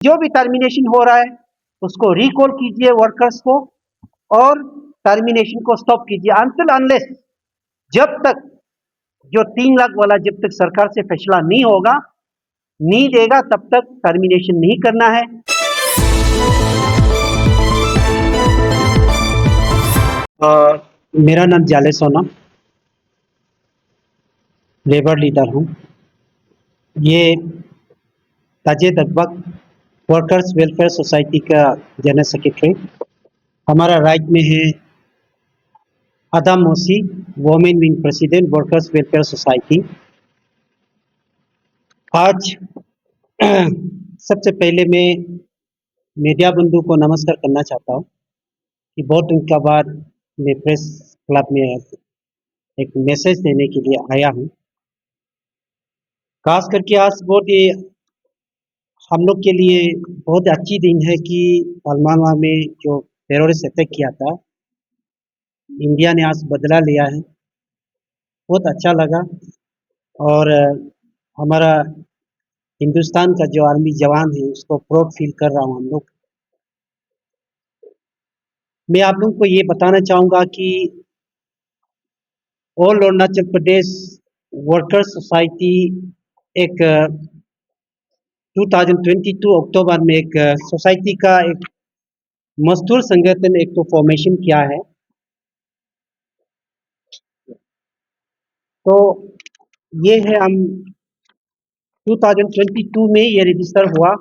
जो भी टर्मिनेशन हो रहा है उसको रिकॉल कीजिए वर्कर्स को, और टर्मिनेशन को स्टॉप कीजिए अनटिल अनलेस, जब तक जो 3 लाख वाला जब तक सरकार से फैसला नहीं होगा, नहीं देगा, तब तक टर्मिनेशन नहीं करना है। मेरा नाम जाले सोना, लेबर लीडर हूँ। ये ताजे दकबक वर्कर्स वेलफेयर सोसाइटी का जनरल सेक्रेटरी। हमारा राज्य में है अदम मोसी, women wing president workers welfare society. आज सबसे पहले मैं मीडिया बंधु को नमस्कार करना चाहता हूँ कि बहुत दिन के बाद मैं प्रेस क्लब में एक मैसेज देने के लिए आया हूँ। खास करके आज बहुत ही हम लोग के लिए बहुत अच्छी दिन है कि पुलवामा में जो टेररिस्ट अटैक किया था, इंडिया ने आज बदला लिया है। बहुत अच्छा लगा। और हमारा हिंदुस्तान का जो आर्मी जवान है उसको प्राउड फील कर रहा हूँ हम लोग। मैं आप लोगों को ये बताना चाहूँगा कि all Arunachal Pradesh workers society एक 2022 अक्टूबर में एक सोसाइटी का एक मजदूर संगठन एक तो फॉर्मेशन किया है। तो ये है हम 2022 में ये रजिस्टर हुआ।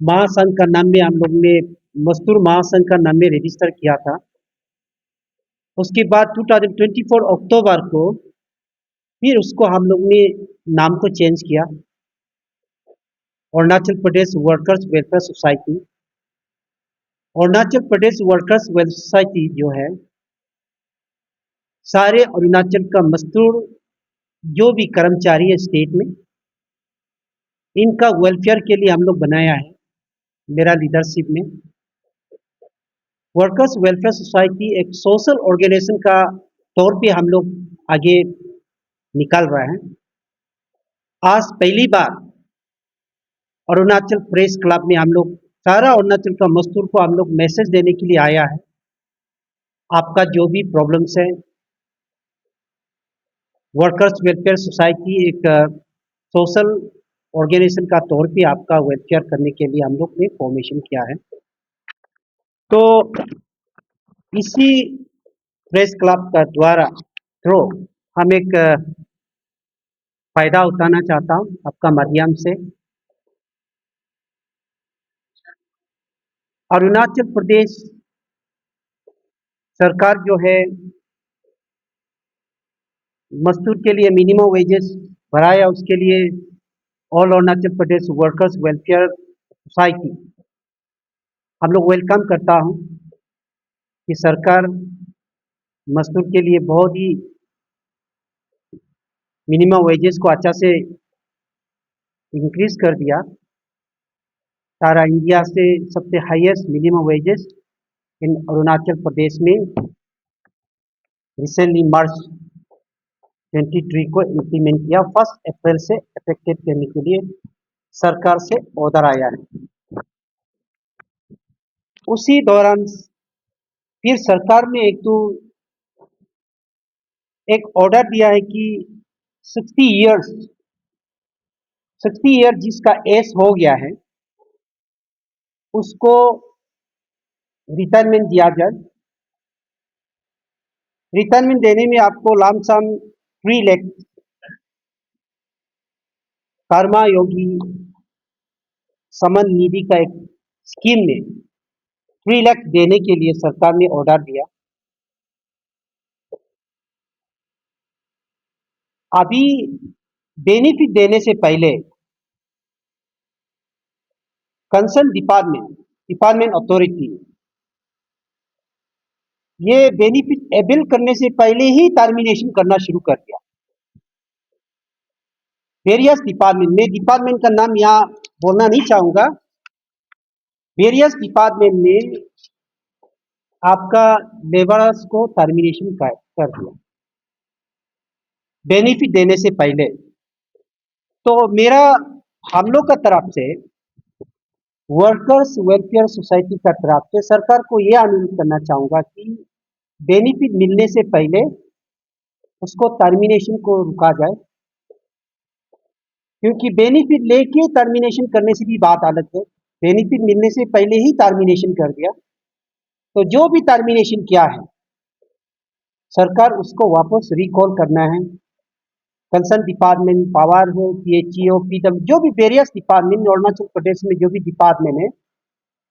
महासंघ का नाम में हम लोग ने मजदूर महासंघ का नाम में रजिस्टर किया था। उसके बाद 2024 अक्टूबर को फिर उसको हम लोग ने नाम को चेंज किया, अरुणाचल प्रदेश workers welfare society. Arunachal Pradesh workers welfare society जो है, सारे अरुणाचल का मजदूर जो भी कर्मचारी है स्टेट में, इनका वेलफेयर के लिए हम लोग बनाया है मेरा लीडरशिप में। वर्कर्स वेलफेयर सोसाइटी एक सोशल ऑर्गेनाइजेशन का तौर पे हम लोग आगे निकल रहे हैं। आज पहली बार अरुणाचल प्रेस क्लब में हम लोग सारा अरुणाचल का मजदूर को हम लोग मैसेज देने के लिए आया है। आपका जो भी प्रॉब्लम्स है, वर्कर्स वेलफेयर सोसाइटी एक सोशल ऑर्गेनाइजेशन का तौर पे आपका वेलफेयर करने के लिए हम लोग ने फॉर्मेशन किया है। तो इसी प्रेस क्लब का द्वारा थ्रू हम एक फायदा उठाना चाहता हूँ आपका माध्यम से। अरुणाचल प्रदेश सरकार जो है मजदूर के लिए मिनिमम वेजेस बढ़ाया, उसके लिए all Arunachal Pradesh workers welfare society हम लोग वेलकम करता हूँ कि सरकार मजदूर के लिए बहुत ही मिनिमम वेजेस को अच्छा से इंक्रीज कर दिया। सारा इंडिया से सबसे highest minimum wages in Arunachal Pradesh में रिसेंटली मार्च 23 को इम्प्लीमेंट किया। 1 अप्रैल से इफेक्टेड करने के लिए सरकार से ऑर्डर आया है। उसी दौरान फिर सरकार ने एक ऑर्डर दिया है कि 60 ईयर जिसका एज हो गया है उसको रिटायरमेंट दिया जाए। रिटायरमेंट देने में आपको लमसम 3 लाख कर्मा योगी सम्मान निधि का एक स्कीम में 3 लाख देने के लिए सरकार ने ऑर्डर दिया। अभी बेनिफिट देने से पहले कंसर्न डिपार्टमेंट अथॉरिटी ये बेनिफिट अवेल करने से पहले ही टर्मिनेशन करना शुरू कर दिया। वेरियस डिपार्टमेंट, मैं डिपार्टमेंट का नाम यहाँ बोलना नहीं चाहूंगा, वेरियस डिपार्टमेंट में आपका लेबरर्स को टर्मिनेशन कर दिया बेनिफिट देने से पहले। तो मेरा हम लोग का तरफ से, वर्कर्स वेलफेयर सोसाइटी का तरफ से सरकार को यह अनुरोध करना चाहूंगा कि बेनिफिट मिलने से पहले उसको टर्मिनेशन को रुका जाए, क्योंकि बेनिफिट लेके टर्मिनेशन करने से भी बात अलग है। बेनिफिट मिलने से पहले ही टर्मिनेशन कर दिया तो जो भी टर्मिनेशन किया है सरकार उसको वापस रिकॉल करना है। कंसर्न डिपार्टमेंट, पावर है, पीएचईओ, पीडब्ल्यू, जो भी वेरियस डिपार्टमेंट अरुणाचल प्रदेश में जो भी डिपार्टमेंट है,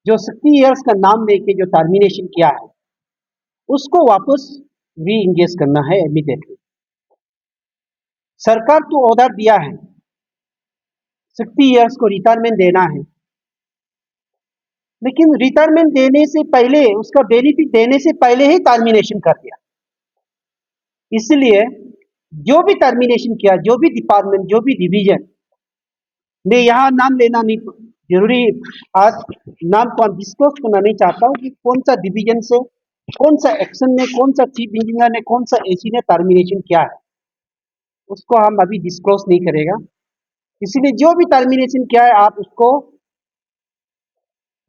जो 60 ईयर्स का नाम लेके जो टर्मिनेशन किया है उसको वापस री इंगेज करना है इमीडिएटली। सरकार तो ऑर्डर दिया है 60 ईयर्स को रिटायरमेंट देना है, लेकिन रिटायरमेंट देने से पहले, उसका बेनिफिट देने से पहले ही टर्मिनेशन कर दिया। इसलिए जो भी टर्मिनेशन किया, जो भी डिपार्टमेंट, जो भी डिवीजन, मैं यहाँ नाम लेना नहीं जरूरी, आज नाम को डिस्क्लोज करना नहीं चाहता हूँ कि कौन सा डिवीजन से, कौन सा एक्शन में, कौन सा चीफ इंजीनियर ने, कौन सा एसी ने टर्मिनेशन किया है, उसको हम अभी डिस्क्लोज नहीं करेगा। इसलिए जो भी टर्मिनेशन किया है आप उसको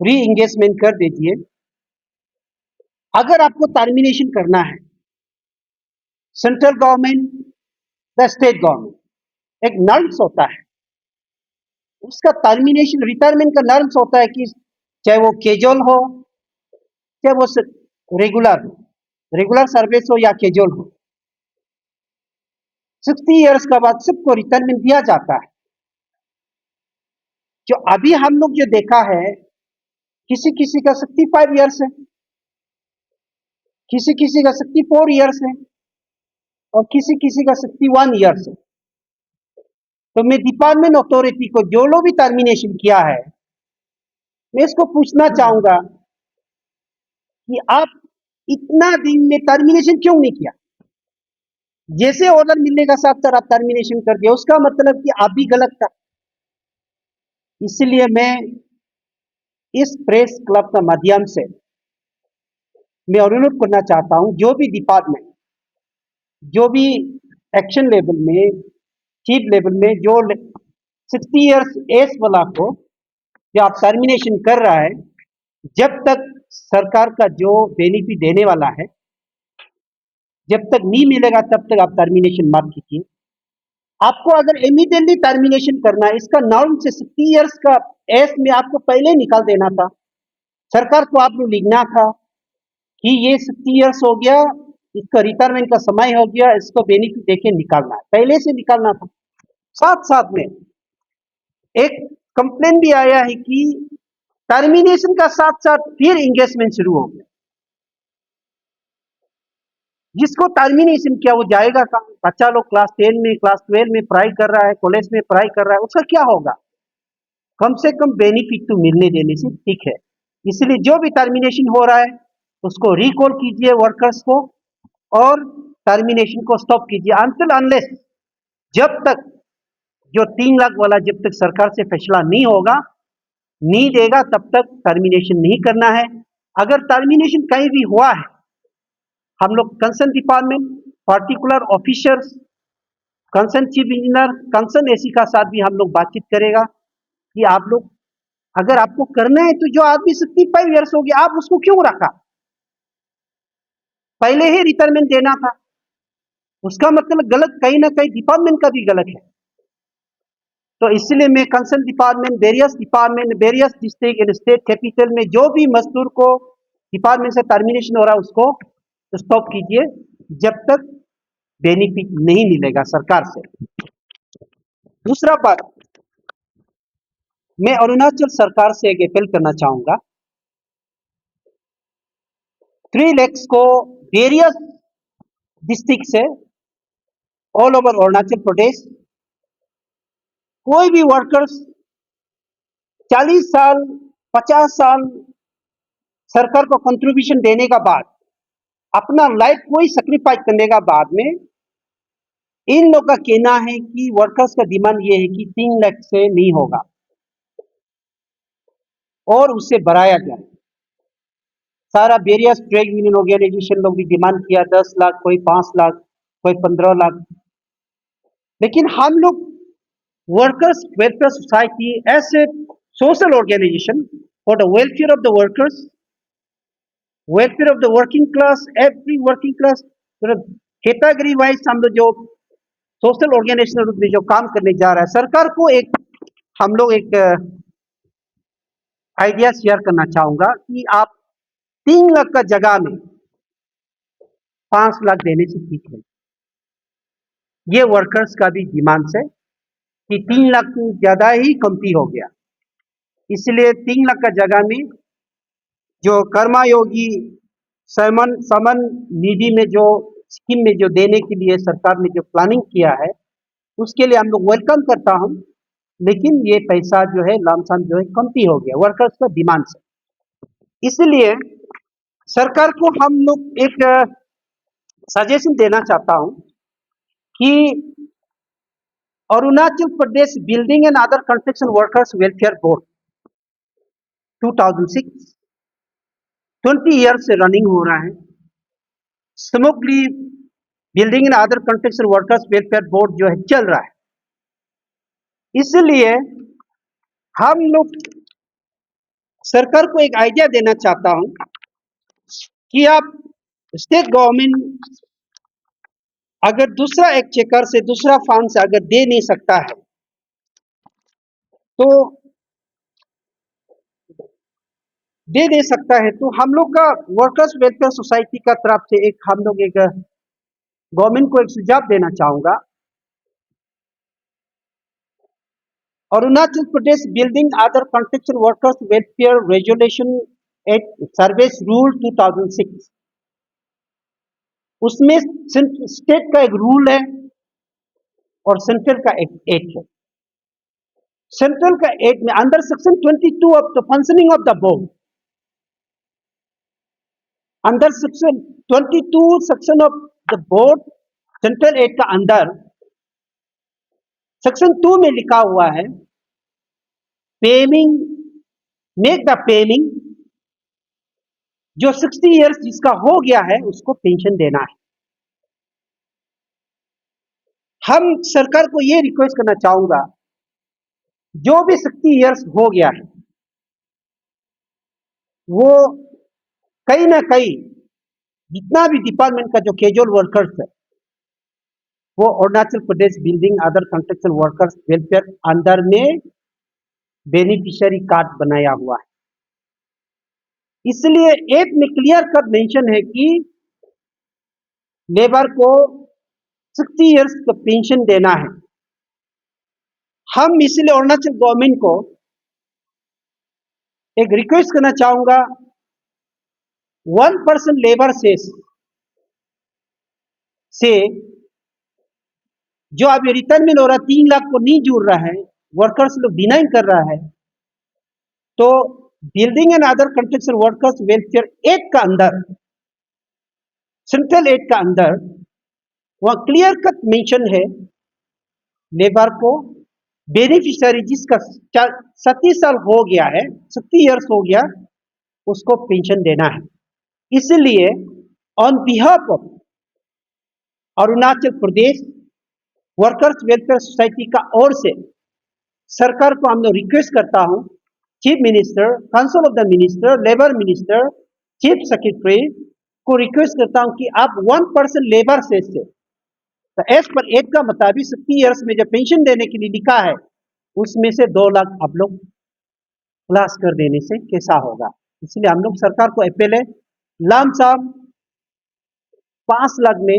री इंगेजमेंट कर दीजिए। अगर आपको टर्मिनेशन करना है, सेंट्रल गवर्नमेंट या स्टेट गवर्नमेंट, एक नॉर्म्स होता है उसका टर्मिनेशन, रिटायरमेंट का नॉर्म्स होता है कि चाहे वो कैजुअल हो, चाहे वो रेगुलर सर्विस हो या कैजुअल हो, 60 ईयर्स का बाद सबको रिटायरमेंट दिया जाता है। जो अभी हम लोग जो देखा है, किसी किसी का 65 ईयर्स है, किसी किसी का 64 ईयर्स है और किसी किसी का 61 ईयर्स है। तो मैं डिपार्टमेंट अथॉरिटी को जो लोग भी टर्मिनेशन किया है, मैं इसको पूछना चाहूंगा कि आप इतना दिन में टर्मिनेशन क्यों नहीं किया? जैसे ऑर्डर मिलने का साथ सर आप टर्मिनेशन कर दिया, उसका मतलब कि आप भी गलत था। इसलिए मैं इस प्रेस क्लब का माध्यम से मैं अनुरोध करना चाहता हूं, जो भी डिपार्टमेंट, जो भी एक्शन लेवल में, चीफ लेवल में जो 60 ईयर्स एज वाला को जो आप टर्मिनेशन कर रहा है, जब तक सरकार का जो बेनिफिट देने वाला है जब तक नहीं मिलेगा तब तक आप टर्मिनेशन मत कीजिए। आपको अगर इमीडिएटली टर्मिनेशन करना है, इसका नॉर्म से 60 ईयर्स का एज में आपको पहले निकाल देना था। सरकार को आपको लिखना था कि ये 60 ईयर्स हो गया, इसका रिटायरमेंट का समय हो गया, इसको बेनिफिट देके निकालना है, पहले से निकालना था। साथ साथ में एक कंप्लेन भी आया है कि टर्मिनेशन का साथ साथ फिर एंगेजमेंट शुरू हो गया। जिसको टर्मिनेशन किया वो जाएगा कहाँ? बच्चा लोग क्लास 10 में, क्लास 12 में पढ़ाई कर रहा है, कॉलेज में पढ़ाई कर रहा है, उसका क्या होगा? कम से कम बेनिफिट तो मिलने देने से ठीक है। इसलिए जो भी टर्मिनेशन हो रहा है उसको रिकॉल कीजिए वर्कर्स को, और टर्मिनेशन को स्टॉप कीजिए अनटिल अनलेस, जब तक जो 3 लाख वाला जब तक सरकार से फैसला नहीं होगा, नहीं देगा, तब तक टर्मिनेशन नहीं करना है। अगर टर्मिनेशन कहीं भी हुआ है, हम लोग concern department, particular officers, concern chief engineer, concern AC का साथ भी हम लोग बातचीत करेगा कि आप लोग, अगर आपको करना है तो जो आदमी 65 ईयर्स हो गया आप उसको क्यों रखा? पहले ही रिटायरमेंट देना था। उसका मतलब गलत कहीं ना कहीं डिपार्टमेंट का भी गलत है। तो इसलिए मैं concern department, various district and state capital में जो भी मजदूर को डिपार्टमेंट से टर्मिनेशन हो रहा है उसको स्टॉप कीजिए जब तक बेनिफिट नहीं मिलेगा सरकार से। दूसरा बात, मैं अरुणाचल सरकार से एक अपील करना चाहूंगा, 3 lakhs को वेरियस डिस्ट्रिक्ट से ऑल ओवर अरुणाचल प्रदेश, कोई भी वर्कर्स 40 साल 50 साल सरकार को कंट्रीब्यूशन देने का बाद, अपना लाइफ कोई सेक्रीफाइस करने का बाद में, इन लोग का कहना है कि वर्कर्स का डिमांड ये है कि 3 लाख से नहीं होगा और उससे बढ़ाया जाए। सारा वेरियस ट्रेड यूनियन ऑर्गेनाइजेशन लोग भी डिमांड किया 10 लाख, कोई 5 लाख, कोई 15 लाख। लेकिन हम लोग Workers Welfare Society as a social organization for the welfare of the workers, welfare of the working class, every working class, मतलब कैटेगरी वाइज हम लोग जो सोशल ऑर्गेनाइजेशन रूप में जो काम करने जा रहा है, सरकार को एक हम लोग एक आइडिया शेयर करना चाहूंगा कि आप 3 लाख का जगह में 5 लाख देने से ठीक है। ये वर्कर्स का भी डिमांड है कि 3 लाख तो ज्यादा ही कमती हो गया, इसलिए 3 लाख का जगह में जो कर्मयोगी समन समन निधि में जो स्कीम में जो देने के लिए सरकार ने जो प्लानिंग किया है, उसके लिए हम लोग वेलकम करता हूं, लेकिन ये पैसा जो है लमसम जो है कमती हो गया, वर्कर्स का डिमांड से। इसलिए सरकार को हम लोग एक सजेशन देना चाहता हूं कि Arunachal Pradesh building and other construction workers welfare board 2006 20 year से रनिंग हो रहा है। Smoothly building and other construction workers welfare board जो है चल रहा है। इसलिए हम लोग सरकार को एक आइडिया देना चाहता हूं कि आप स्टेट गवर्नमेंट अगर दूसरा एक चेकर से दूसरा फंड से अगर दे नहीं सकता है तो दे सकता है, तो हम लोग का वर्कर्स वेलफेयर सोसाइटी का तरफ से एक हम लोग एक गवर्नमेंट को एक सुझाव देना चाहूंगा। Arunachal Pradesh building other construction workers welfare regulation act service rule 2006, उसमें स्टेट का एक रूल है और सेंट्रल का एक एक्ट है। सेंट्रल का एक्ट में under section 22 of the functioning of the board, under section 22 section of the board central act का अंदर सेक्शन 2 में लिखा हुआ है पेमिंग मेक द पेमिंग, जो 60 इयर्स जिसका हो गया है उसको पेंशन देना है। हम सरकार को ये रिक्वेस्ट करना चाहूंगा, जो भी 60 इयर्स हो गया है वो कहीं ना कहीं जितना भी डिपार्टमेंट का जो कैजुअल वर्कर्स है वो Arunachal Pradesh building other construction workers welfare अंदर में बेनिफिशियरी कार्ड बनाया हुआ है। इसलिए एक में क्लियर कट मेंशन है कि लेबर को 60 इयर्स का पेंशन देना है। हम इसलिए अरुणाचल गवर्नमेंट को एक रिक्वेस्ट करना चाहूंगा, 1% लेबर से जो अभी रिटर्न हो रहा है 3 लाख को नहीं जुड़ रहा है, वर्कर्स लोग डिनाई कर रहा है, तो building and other construction workers welfare act का अंदर सेंट्रल एक्ट का अंदर वहां क्लियर कट मेंशन है लेबर को बेनिफिशियरी जिसका 37 साल हो गया है, 60 इयर्स हो गया, उसको पेंशन देना है। इसलिए on behalf of Arunachal Pradesh workers welfare society का ओर से सरकार को हम लोग रिक्वेस्ट करता हूं, chief minister, council of the minister, labour minister, chief secretary को रिक्वेस्ट करता हूं कि आप 1% लेबर से तो एज पर एक्ट का मुताबिक 60 इयर्स में जो पेंशन देने के लिए लिखा है उसमें से 2 लाख आप लोग प्लस कर देने से कैसा होगा। इसलिए हम लोग सरकार को अपील है, लमसम 5 लाख में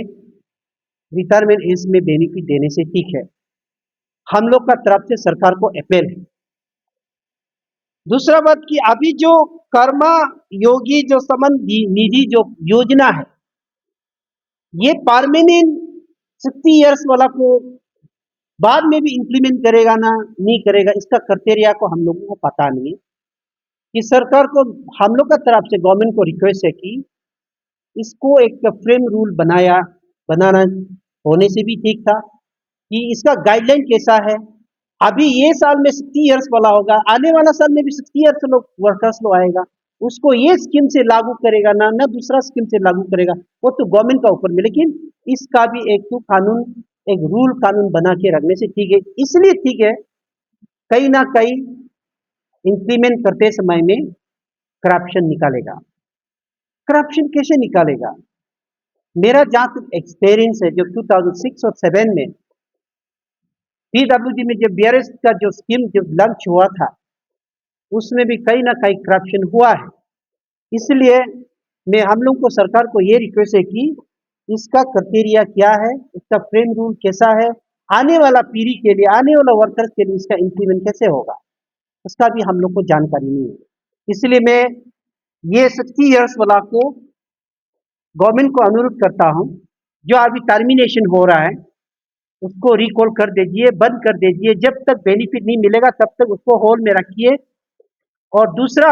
रिटायरमेंट एज में बेनिफिट देने से ठीक है। हम लोग का तरफ से सरकार को अपील है। दूसरा बात कि अभी जो कर्मा योगी जो समन निधि जो योजना है, ये परमानेंट 60 इयर्स वाला को बाद में भी इंप्लीमेंट करेगा ना नहीं करेगा, इसका क्राइटेरिया को हम लोगों को पता नहीं है। कि सरकार को हम लोग का तरफ से गवर्नमेंट को रिक्वेस्ट है कि इसको एक फ्रेम रूल बनाना होने से भी ठीक था कि इसका गाइडलाइन कैसा है। अभी ये साल में 60 इयर्स वाला होगा, आने वाला साल में भी 60 इयर्स लोग वर्कर्स लोग आएगा, उसको ये स्कीम से लागू करेगा ना दूसरा स्कीम से लागू करेगा, वो तो गवर्नमेंट का ऊपर में। लेकिन इसका भी एक तो कानून एक रूल कानून बना के रखने से ठीक है, इसलिए ठीक है, कहीं ना कहीं इंप्लीमेंट करते समय में करप्शन निकालेगा। करप्शन कैसे निकालेगा? मेरा जहां तक एक्सपीरियंस है, जो 2006 और 7 में पीडब्ल्यूडी में जब बीआरएस का जो स्कीम जब लॉन्च हुआ था, उसमें भी कहीं ना कहीं करप्शन हुआ है। इसलिए मैं हम लोग को सरकार को ये रिक्वेस्ट है कि इसका क्राइटेरिया क्या है, इसका फ्रेम रूल कैसा है, आने वाला पीढ़ी के लिए, आने वाला वर्कर्स के लिए इसका इंप्लीमेंट कैसे होगा, उसका भी हम लोग को जानकारी नहीं है। इसलिए मैं ये 60 इयर्स वाला को गवर्नमेंट को अनुरोध करता हूँ, जो अभी टर्मिनेशन हो रहा है उसको रिकॉल कर दीजिए, बंद कर दीजिए। जब तक बेनिफिट नहीं मिलेगा तब तक उसको होल्ड में रखिए। और दूसरा,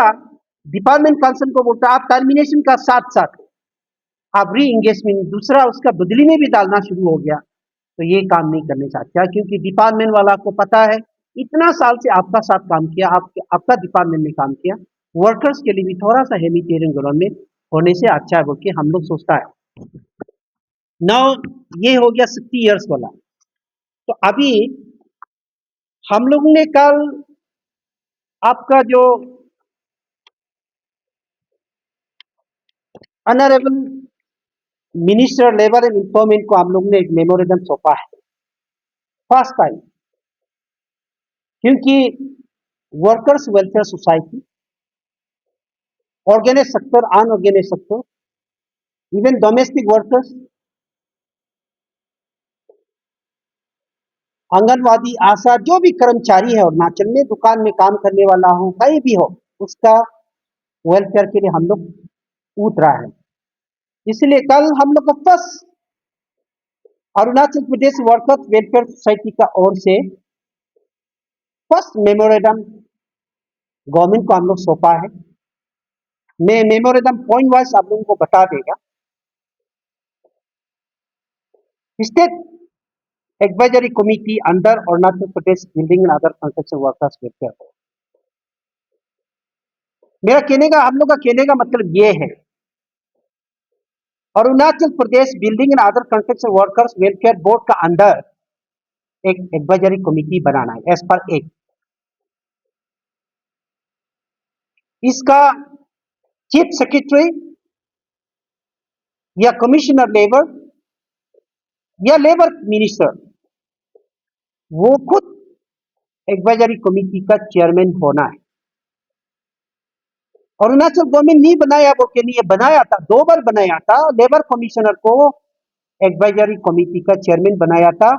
डिपार्टमेंट काउंसिल को बोलता है आप टर्मिनेशन का साथ साथ आप री एंगेजमेंट दूसरा उसका बदली में भी डालना शुरू हो गया, तो ये काम नहीं करने चाहता, क्योंकि डिपार्टमेंट वाला को पता है इतना साल से आपका साथ काम किया, आपका डिपार्टमेंट में काम किया, वर्कर्स के लिए भी थोड़ा सा हेमिटेरियन गवर्नमेंट होने से अच्छा है बोल के हम लोग सोचता है। नाउ ये हो गया 60 इयर्स वाला। तो अभी हम लोग ने कल आपका जो honourable minister labour and employment को हम लोग ने एक मेमोरेंडम सौंपा है, फर्स्ट टाइम। क्योंकि workers welfare society, organise sector, unorganise sector, even domestic workers, anganwadi, ASHA, जो भी कर्मचारी है अरुणाचल में, दुकान में काम करने वाला हो, कहीं भी हो, उसका वेलफेयर के लिए हम लोग उतरा है। इसलिए कल हम लोग को first Arunachal Pradesh workers welfare society का ओर से फर्स्ट मेमोरेंडम गवर्नमेंट को हम लोग सौंपा है। मैं मेमोरेंडम पॉइंट वाइज आप लोगों को बता देगा। State advisory committee under Arunachal Pradesh building and other construction workers welfare. मेरा कहने का, हम लोग का कहने का मतलब ये है, Arunachal Pradesh building and other construction workers welfare board का अंडर एक एडवाइजरी कमिटी बनाना है एज पर एक। इसका चीफ सेक्रेटरी या कमिश्नर लेबर या लेबर मिनिस्टर, वो खुद एडवाइजरी कमिटी का चेयरमैन होना है। अरुणाचल गवर्नमेंट नहीं बनाया बोल के नहीं, बनाया था, 2 बार बनाया था। लेबर कमिश्नर को एडवाइजरी कमिटी का चेयरमैन बनाया था।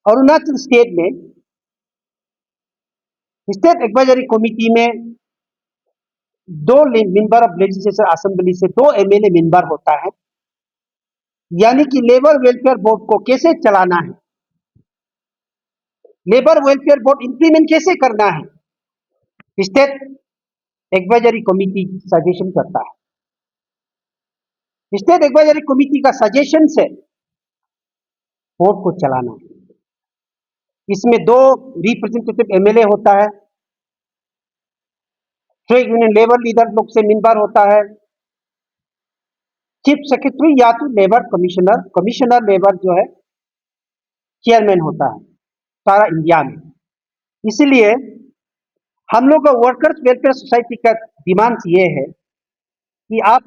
अरुणाचल स्टेट में स्टेट एडवाइजरी कमिटी में 2 मेंबर ऑफ लेजिस्लेचर असेंबली से 2 एमएलए मेंबर होता है। यानी कि लेबर वेलफेयर बोर्ड को कैसे चलाना है, लेबर वेलफेयर बोर्ड इंप्लीमेंट कैसे करना है, स्टेट एडवाइजरी कमिटी सजेशन करता है। स्टेट एडवाइजरी कमिटी का सजेशन से बोर्ड को चलाना है। इसमें 2 रिप्रेजेंटेटिव एमएलए होता है, ट्रेड यूनियन लेबर लीडर लोग से मेंबर होता है, चीफ सेक्रेटरी या तो लेबर कमिश्नर, कमिश्नर लेबर जो है चेयरमैन होता है सारा इंडिया में। इसलिए हम लोग का वर्कर्स वेलफेयर सोसाइटी का डिमांड ये है कि आप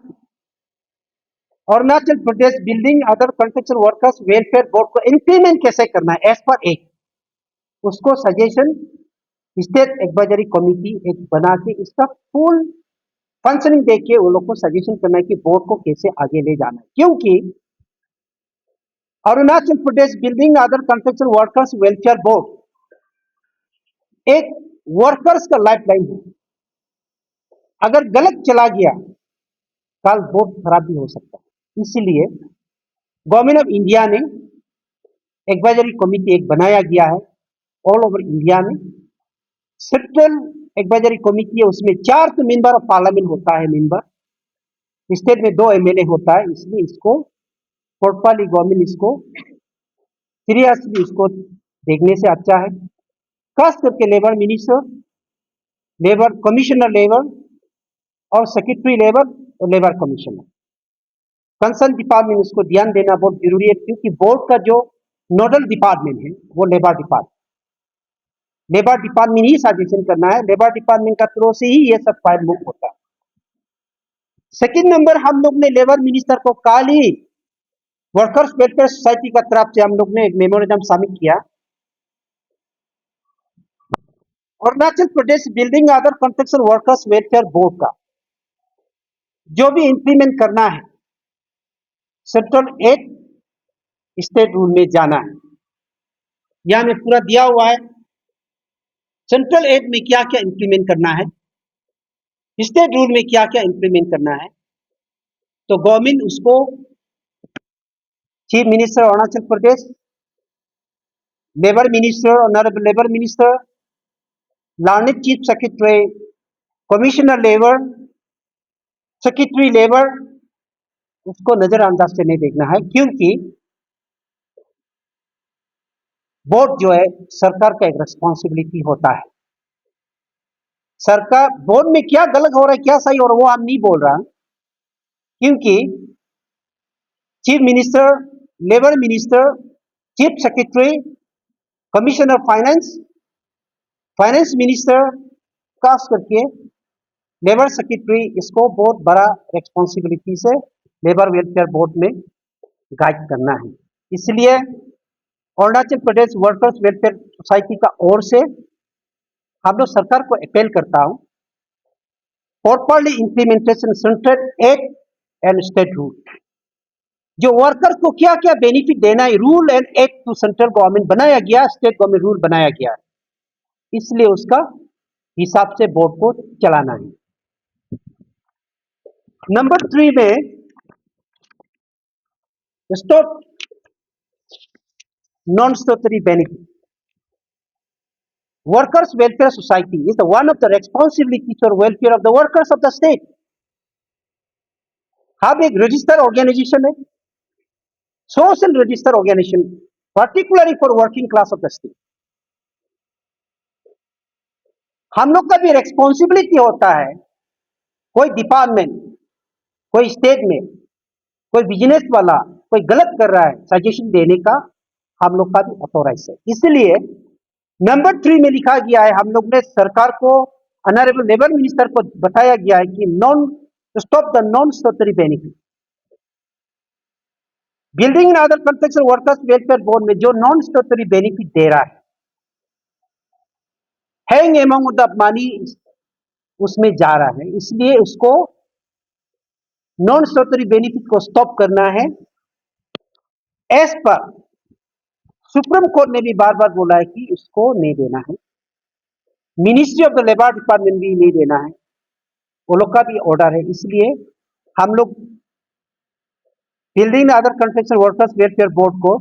Arunachal Pradesh building other construction workers welfare board को इंप्लीमेंट कैसे करना है एज पर एक, उसको सजेशन स्टेट एडवाइजरी कमिटी एक बना के इसका फुल फंक्शनिंग देख के वो लोग को सजेशन करना है कि बोर्ड को कैसे आगे ले जाना है। क्योंकि Arunachal Pradesh building other construction workers welfare board एक वर्कर्स का लाइफ लाइन है। अगर गलत चला गया कल बोर्ड खराब भी हो सकता है। इसलिए गवर्नमेंट ऑफ इंडिया ने एडवाइजरी कमिटी एक बनाया गया है ऑल ओवर इंडिया में। सेंट्रल एडवाइजरी कमिटी है, उसमें 4 तो मेंबर ऑफ पार्लियामेंट होता है मेंबर, स्टेट में 2 एमएलए होता है। इसलिए इसको प्रॉपरली गवर्नमेंट इसको सीरियसली इसको देखने से अच्छा है। खास करके labour minister, labour commissioner labour और सेक्रेटरी लेबर और लेबर कमिश्नर, कंसर्न डिपार्टमेंट इसको ध्यान देना बहुत जरूरी है। क्योंकि बोर्ड का जो नोडल डिपार्टमेंट है वो लेबर डिपार्टमेंट ही सजेशन करना है, लेबर डिपार्टमेंट का थ्रू से ही ये सब फाइल मूव होता है। सेकंड नंबर, हम लोग ने लेबर मिनिस्टर को कल ही वर्कर्स वेलफेयर सोसाइटी का तरफ से हम लोग ने एक मेमोरेंडम सबमिट किया। Arunachal Pradesh building other construction workers welfare board का जो भी इंप्लीमेंट करना है सेक्टर 8 स्टेट रूल में जाना है। यहां में पूरा दिया हुआ है सेंट्रल एड में क्या क्या इंप्लीमेंट करना है, स्टेट रूल में क्या क्या इंप्लीमेंट करना है। तो गवर्नमेंट उसको chief minister Arunachal Pradesh, labour minister, honourable labour minister, learning chief secretary, commissioner labour, secretary labour, उसको नजरअंदाज से नहीं देखना है, क्योंकि बोर्ड जो है सरकार का एक रिस्पॉन्सिबिलिटी होता है। सरकार बोर्ड में क्या गलत हो रहा है क्या सही हो रहा है वो हम नहीं बोल रहा, क्योंकि chief minister, labour minister, chief secretary, commissioner finance, finance minister, खास करके लेबर सेक्रेटरी, इसको बहुत बड़ा रिस्पॉन्सिबिलिटी से लेबर वेलफेयर बोर्ड में गाइड करना है। इसलिए Arunachal Pradesh workers welfare society का ओर से हम लोग सरकार को अपील करता हूं, properly implementation central act and state rule, जो वर्कर्स को क्या क्या बेनिफिट देना है, rule and act to central government बनाया गया, स्टेट गवर्नमेंट रूल बनाया गया है, इसलिए उसका हिसाब से बोर्ड को चलाना है। नंबर 3 में stop non statutory benefit. Workers welfare society is one of the responsibilities for welfare of the workers of the state. हम एक रजिस्टर्ड ऑर्गेनाइजेशन है, social registered organisation, particularly for working class of the state. हम लोग का भी responsibility होता है, कोई डिपार्टमेंट, कोई स्टेट में कोई बिजनेस वाला कोई गलत कर रहा है, सजेशन देने का हम लोग का भी ऑथोराइज है। इसलिए नंबर 3 में लिखा गया है, हम लोग ने सरकार को, ऑनरेबल लेबर मिनिस्टर को बताया गया है कि non stop the non statutory benefit. Building and other construction workers welfare board में जो नॉन स्टैट्यूटरी बेनिफिट दे रहा है, हैंग अमाउंट ऑफ मनी उसमें जा रहा है, इसलिए उसको नॉन स्टैट्यूटरी बेनिफिट को स्टॉप करना है। एज पर सुप्रीम कोर्ट ने भी बार बार बोला है कि इसको नहीं देना है, ministry of the labour department भी नहीं देना है, वो लोग का भी ऑर्डर है। इसलिए हम लोग building other construction workers welfare board को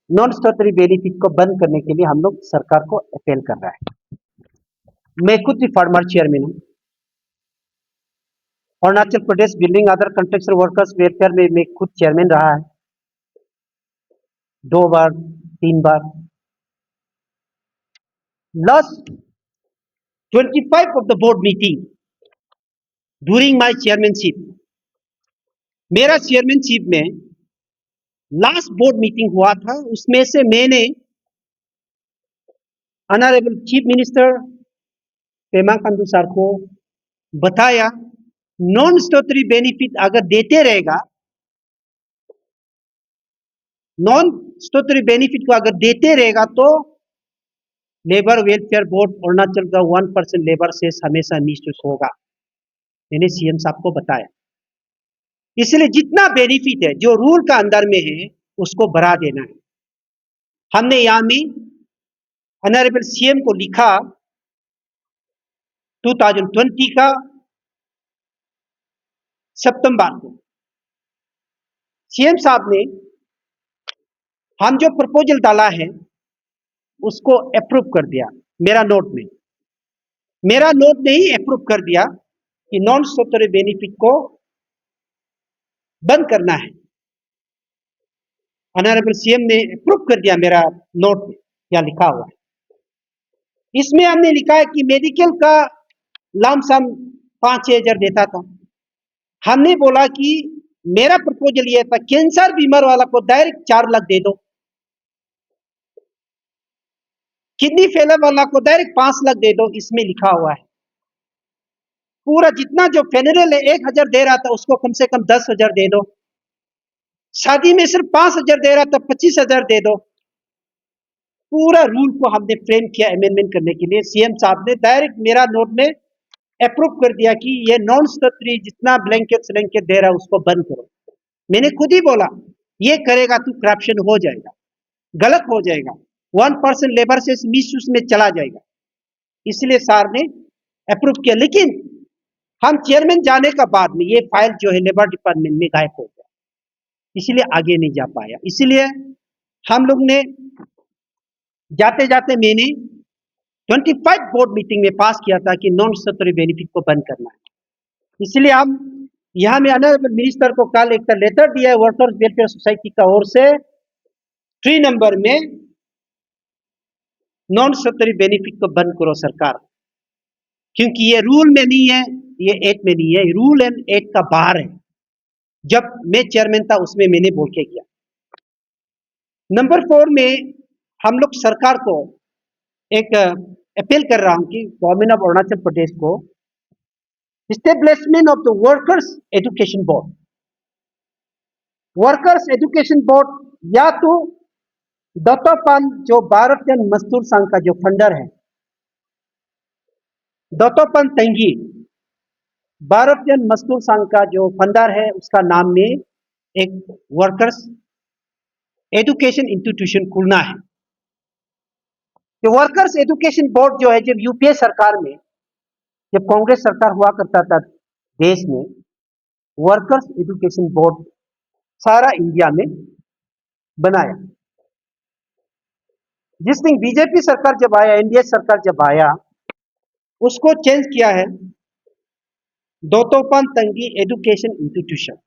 नॉन स्टैट्यूटरी बेनिफिट को बंद करने के लिए हम लोग सरकार को अपील कर रहा है। मैं खुद भी फॉर्मर चेयरमैन हूं Arunachal Pradesh building other construction workers welfare में, मैं खुद चेयरमैन रहा है 2 बार 3 बार। Last 25 of the board meeting during my chairmanship, मेरा चेयरमैनशिप में लास्ट बोर्ड मीटिंग हुआ था, उसमें से मैंने honourable chief minister Pema Khandu sir को बताया, नॉन स्टैट्यूटरी बेनिफिट अगर देते रहेगा, नॉन स्टैट्यूटरी बेनिफिट को अगर देते रहेगा तो लेबर वेलफेयर बोर्ड अरुणाचल का 1% लेबर से हमेशा मिसयूज होगा। मैंने सीएम साहब को बताया, इसलिए जितना बेनिफिट है जो रूल का अंदर में है उसको बढ़ा देना है। हमने यहां में ऑनरेबल सीएम को लिखा 2020 का सितंबर को, सीएम साहब ने हम जो प्रपोजल डाला है उसको अप्रूव कर दिया। मेरा नोट ने ही अप्रूव कर दिया कि नॉन स्टैट्यूटरी बेनिफिट को बंद करना है। ऑनरेबल सीएम ने अप्रूव कर दिया, मेरा नोट में क्या लिखा हुआ है। इसमें हमने लिखा है कि मेडिकल का लमसम 5-6 हजार देता था, हमने बोला कि मेरा प्रपोजल ये था, कैंसर बीमार वाला को डायरेक्ट 4 लाख दे दो, किडनी फेलर वाला को डायरेक्ट 5 लाख दे दो। इसमें लिखा हुआ है पूरा जितना जो फेडरल है 1,000 दे रहा था उसको कम से कम 10,000 दे दो, शादी में सिर्फ 5,000 दे रहा था 25,000 दे दो। पूरा रूल को हमने फ्रेम किया अमेंडमेंट करने के लिए। सीएम साहब ने डायरेक्ट मेरा नोट में अप्रूव कर दिया कि ये नॉन स्टेटरी जितना ब्लैंकेट दे रहा है उसको बंद करो। मैंने खुद ही बोला ये करेगा तो करप्शन हो जाएगा, गलत हो जाएगा, 1% लेबर से मिसयूज में चला जाएगा। इसलिए सर ने अप्रूव किया। लेकिन हम चेयरमैन जाने का बाद में ये फाइल जो है लेबर डिपार्टमेंट में गायब हो गया, इसलिए आगे नहीं जा पाया। इसलिए हम लोग ने जाते जाते मैंने 25 बोर्ड मीटिंग में पास किया था कि नॉन स्टेटरी बेनिफिट को बंद करना है। इसलिए हम यहाँ में ऑनरेबल मिनिस्टर को कल एक लेटर दिया है वर्कर्स वेलफेयर सोसाइटी का ओर से 3 नंबर में, नॉन स्टेटरी बेनिफिट को बंद करो सरकार, क्योंकि ये रूल में नहीं है, ये एक्ट में नहीं है, रूल एंड एक्ट का बाहर है। जब मैं चेयरमैन था उसमें मैंने बोल के किया। नंबर 4 में हम लोग सरकार को एक अपील कर रहा हूं कि गवर्नमेंट ऑफ अरुणाचल प्रदेश को establishment of the workers education board, workers education board या तो दत्तोपंत जो भारतीय मजदूर संघ का जो फंडर है, दत्तोपंत तंगी भारतीय मजदूर संघ का जो फंडर है, उसका नाम में एक वर्कर्स एजुकेशन इंस्टीट्यूशन खुलना है। वर्कर्स एजुकेशन बोर्ड जो है, जब यूपीए सरकार में, जब कांग्रेस सरकार हुआ करता था देश में, वर्कर्स एजुकेशन बोर्ड सारा इंडिया में बनाया। जिस दिन बीजेपी सरकार जब आया, एनडीए सरकार जब आया, उसको चेंज किया है दोतोपन तंगी एजुकेशन इंस्टीट्यूशन।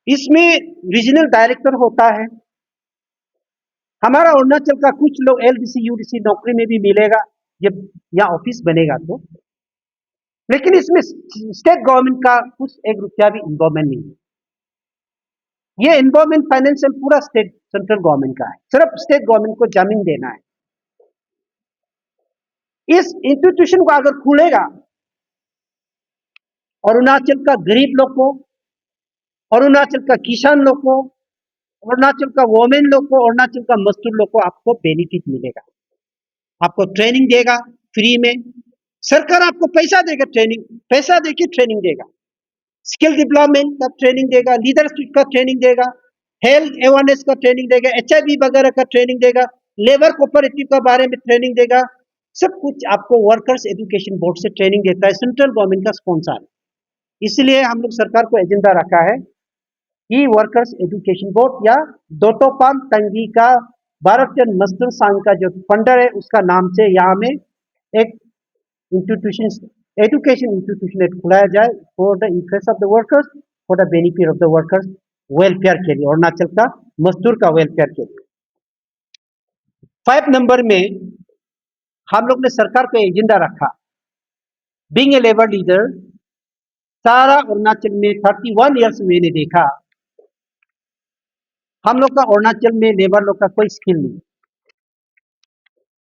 इसमें रीजनल डायरेक्टर होता है। हमारा अरुणाचल का कुछ लोग एलडीसी यूडीसी नौकरी में भी मिलेगा जब यहाँ ऑफिस बनेगा तो, लेकिन इसमें स्टेट गवर्नमेंट का कुछ 1 रुपया भी इन्वॉल्वमेंट नहीं है। ये इन्वॉल्वमेंट फाइनेंशियल पूरा स्टेट सेंट्रल गवर्नमेंट का है, सिर्फ स्टेट गवर्नमेंट को जमीन देना है। इस इंस्टीट्यूशन को अगर खुलेगा, अरुणाचल का गरीब लोग को, अरुणाचल का किसान लोग को, अरुणाचल का वोमेन लोग को, अरुणाचल का मजदूर लोग को आपको बेनिफिट मिलेगा। आपको ट्रेनिंग देगा फ्री में, सरकार आपको पैसा देगा, पैसा देके ट्रेनिंग देगा, स्किल डेवलपमेंट का ट्रेनिंग देगा, लीडरशिप का ट्रेनिंग देगा, हेल्थ अवेयरनेस का ट्रेनिंग देगा, एचआईवी वगैरह का ट्रेनिंग देगा, लेबर कोऑपरेटिव के बारे में ट्रेनिंग देगा। सब कुछ आपको वर्कर्स एजुकेशन बोर्ड से ट्रेनिंग देता है, सेंट्रल गवर्नमेंट का स्पॉन्सर है। इसलिए हम लोग सरकार को एजेंडा रखा है कि वर्कर्स एजुकेशन बोर्ड या दोतोपान तंगी का भारतीय मजदूर संघ का जो फंडर है उसका नाम से यहाँ में एक इंस्टीट्यूशन, एजुकेशन इंस्टीट्यूशन खुलाया जाए for the interest of the workers, for the benefit of the workers, welfare के लिए, अरुणाचल का मजदूर का वेलफेयर के लिए। 5 नंबर में हम लोग ने सरकार को एजेंडा रखा, बीइंग ए लेबर लीडर, सारा अरुणाचल में 31 ईयर्स मैंने देखा हम लोग का अरुणाचल में लेबर लोग का कोई स्किल नहीं,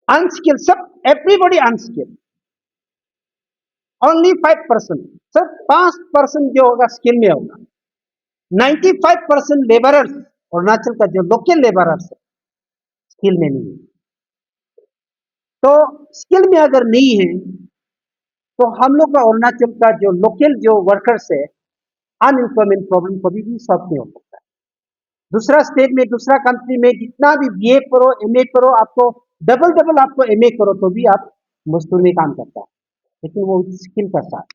अनस्किल, सब एवरीबॉडी अनस्किल, ओनली 5%, सिर्फ 5% जो होगा स्किल में होगा। 95% लेबरर्स अरुणाचल का जो लोकल लेबरर्स है स्किल में नहीं है। तो स्किल में अगर नहीं है तो हम लोग का अरुणाचल का जो लोकल जो वर्कर्स है, अनएम्प्लॉयमेंट प्रॉब्लम कभी भी सॉल्व नहीं हो सकता। दूसरा स्टेट में, दूसरा कंट्री में जितना भी बीए करो, एमए करो, आपको डबल आपको एमए करो तो भी आप मजदूर में काम करता है, लेकिन वो स्किल का साथ।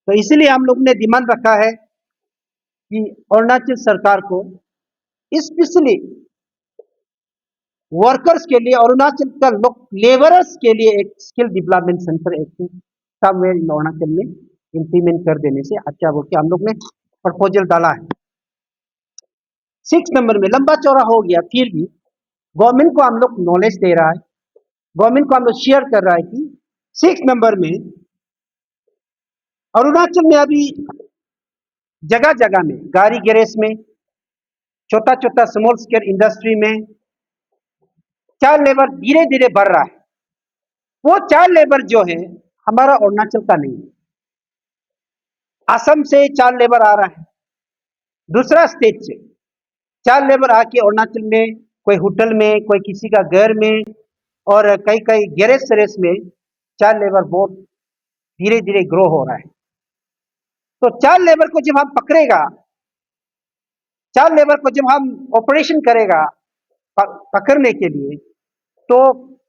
तो इसीलिए हम लोग ने डिमांड रखा है कि अरुणाचल सरकार को स्पेशली वर्कर्स के लिए, अरुणाचल का लेबरर्स के लिए एक स्किल डेवलपमेंट सेंटर एक समवेयर इन अरुणाचल में इंप्लीमेंट कर देने से अच्छा बोल के हम लोग ने प्रपोजल डाला है। 6 नंबर में लंबा चौड़ा हो गया, फिर भी गवर्नमेंट को हम लोग नॉलेज दे रहा है, गवर्नमेंट को हम लोग शेयर कर रहा है कि 6 नंबर में अरुणाचल में अभी जगह जगह में गाड़ी गैरेज में, छोटा छोटा स्मॉल स्केल इंडस्ट्री में चाइल्ड लेबर धीरे धीरे बढ़ रहा है। वो चाइल्ड लेबर जो है हमारा अरुणाचल का नहीं है। असम से चाइल्ड लेबर आ रहा है, दूसरा स्टेट से चाइल्ड लेबर आके अरुणाचल में कोई होटल में, कोई किसी का घर में, और कई कई गैरेज सरेज में चाइल्ड लेबर बहुत धीरे धीरे ग्रो हो रहा है। तो चाइल्ड लेबर को जब हम पकड़ेगा, चाइल्ड लेबर को जब हम ऑपरेशन करेगा पकड़ने के लिए, तो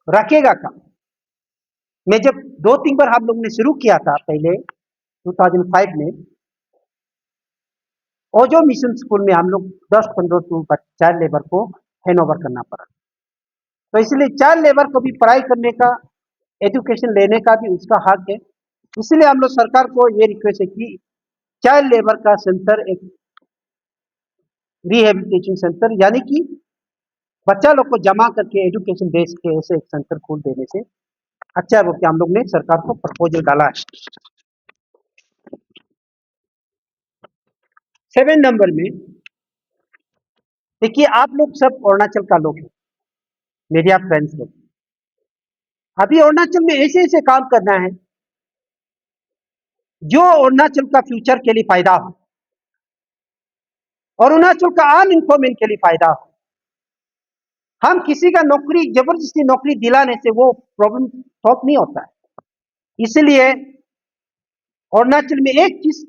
रखेगा कहाँ? मैं जब 2-3 बार हम लोग ने शुरू किया था पहले 2005 में, ओजो मिशन स्कूल में हम लोग 10-15 चाइल्ड लेबर को हैंड ओवर करना पड़ा। तो इसलिए चाइल्ड लेबर को भी पढ़ाई करने का, एजुकेशन लेने का भी उसका हक है। इसलिए हम लोग सरकार को ये रिक्वेस्ट है कि चाइल्ड लेबर का सेंटर, एक रिहेबिलिटेशन सेंटर, यानी कि बच्चा लोग को जमा करके एजुकेशन बेस के ऐसे एक सेंटर खोल देने से अच्छा है, वो कि हम लोग ने सरकार को प्रपोजल डाला है। 7 नंबर में देखिए, आप लोग सब अरुणाचल का लोग हैं, मेरे आप फ्रेंड्स लोग। अभी अरुणाचल में ऐसे ऐसे काम करना है जो अरुणाचल का फ्यूचर के लिए फायदा हो, अरुणाचल का अनएम्प्लॉयमेंट के लिए फायदा हो। हम किसी का नौकरी, जबरदस्ती नौकरी दिलाने से वो प्रॉब्लम सॉल्व नहीं होता है। इसलिए अरुणाचल में एक चीज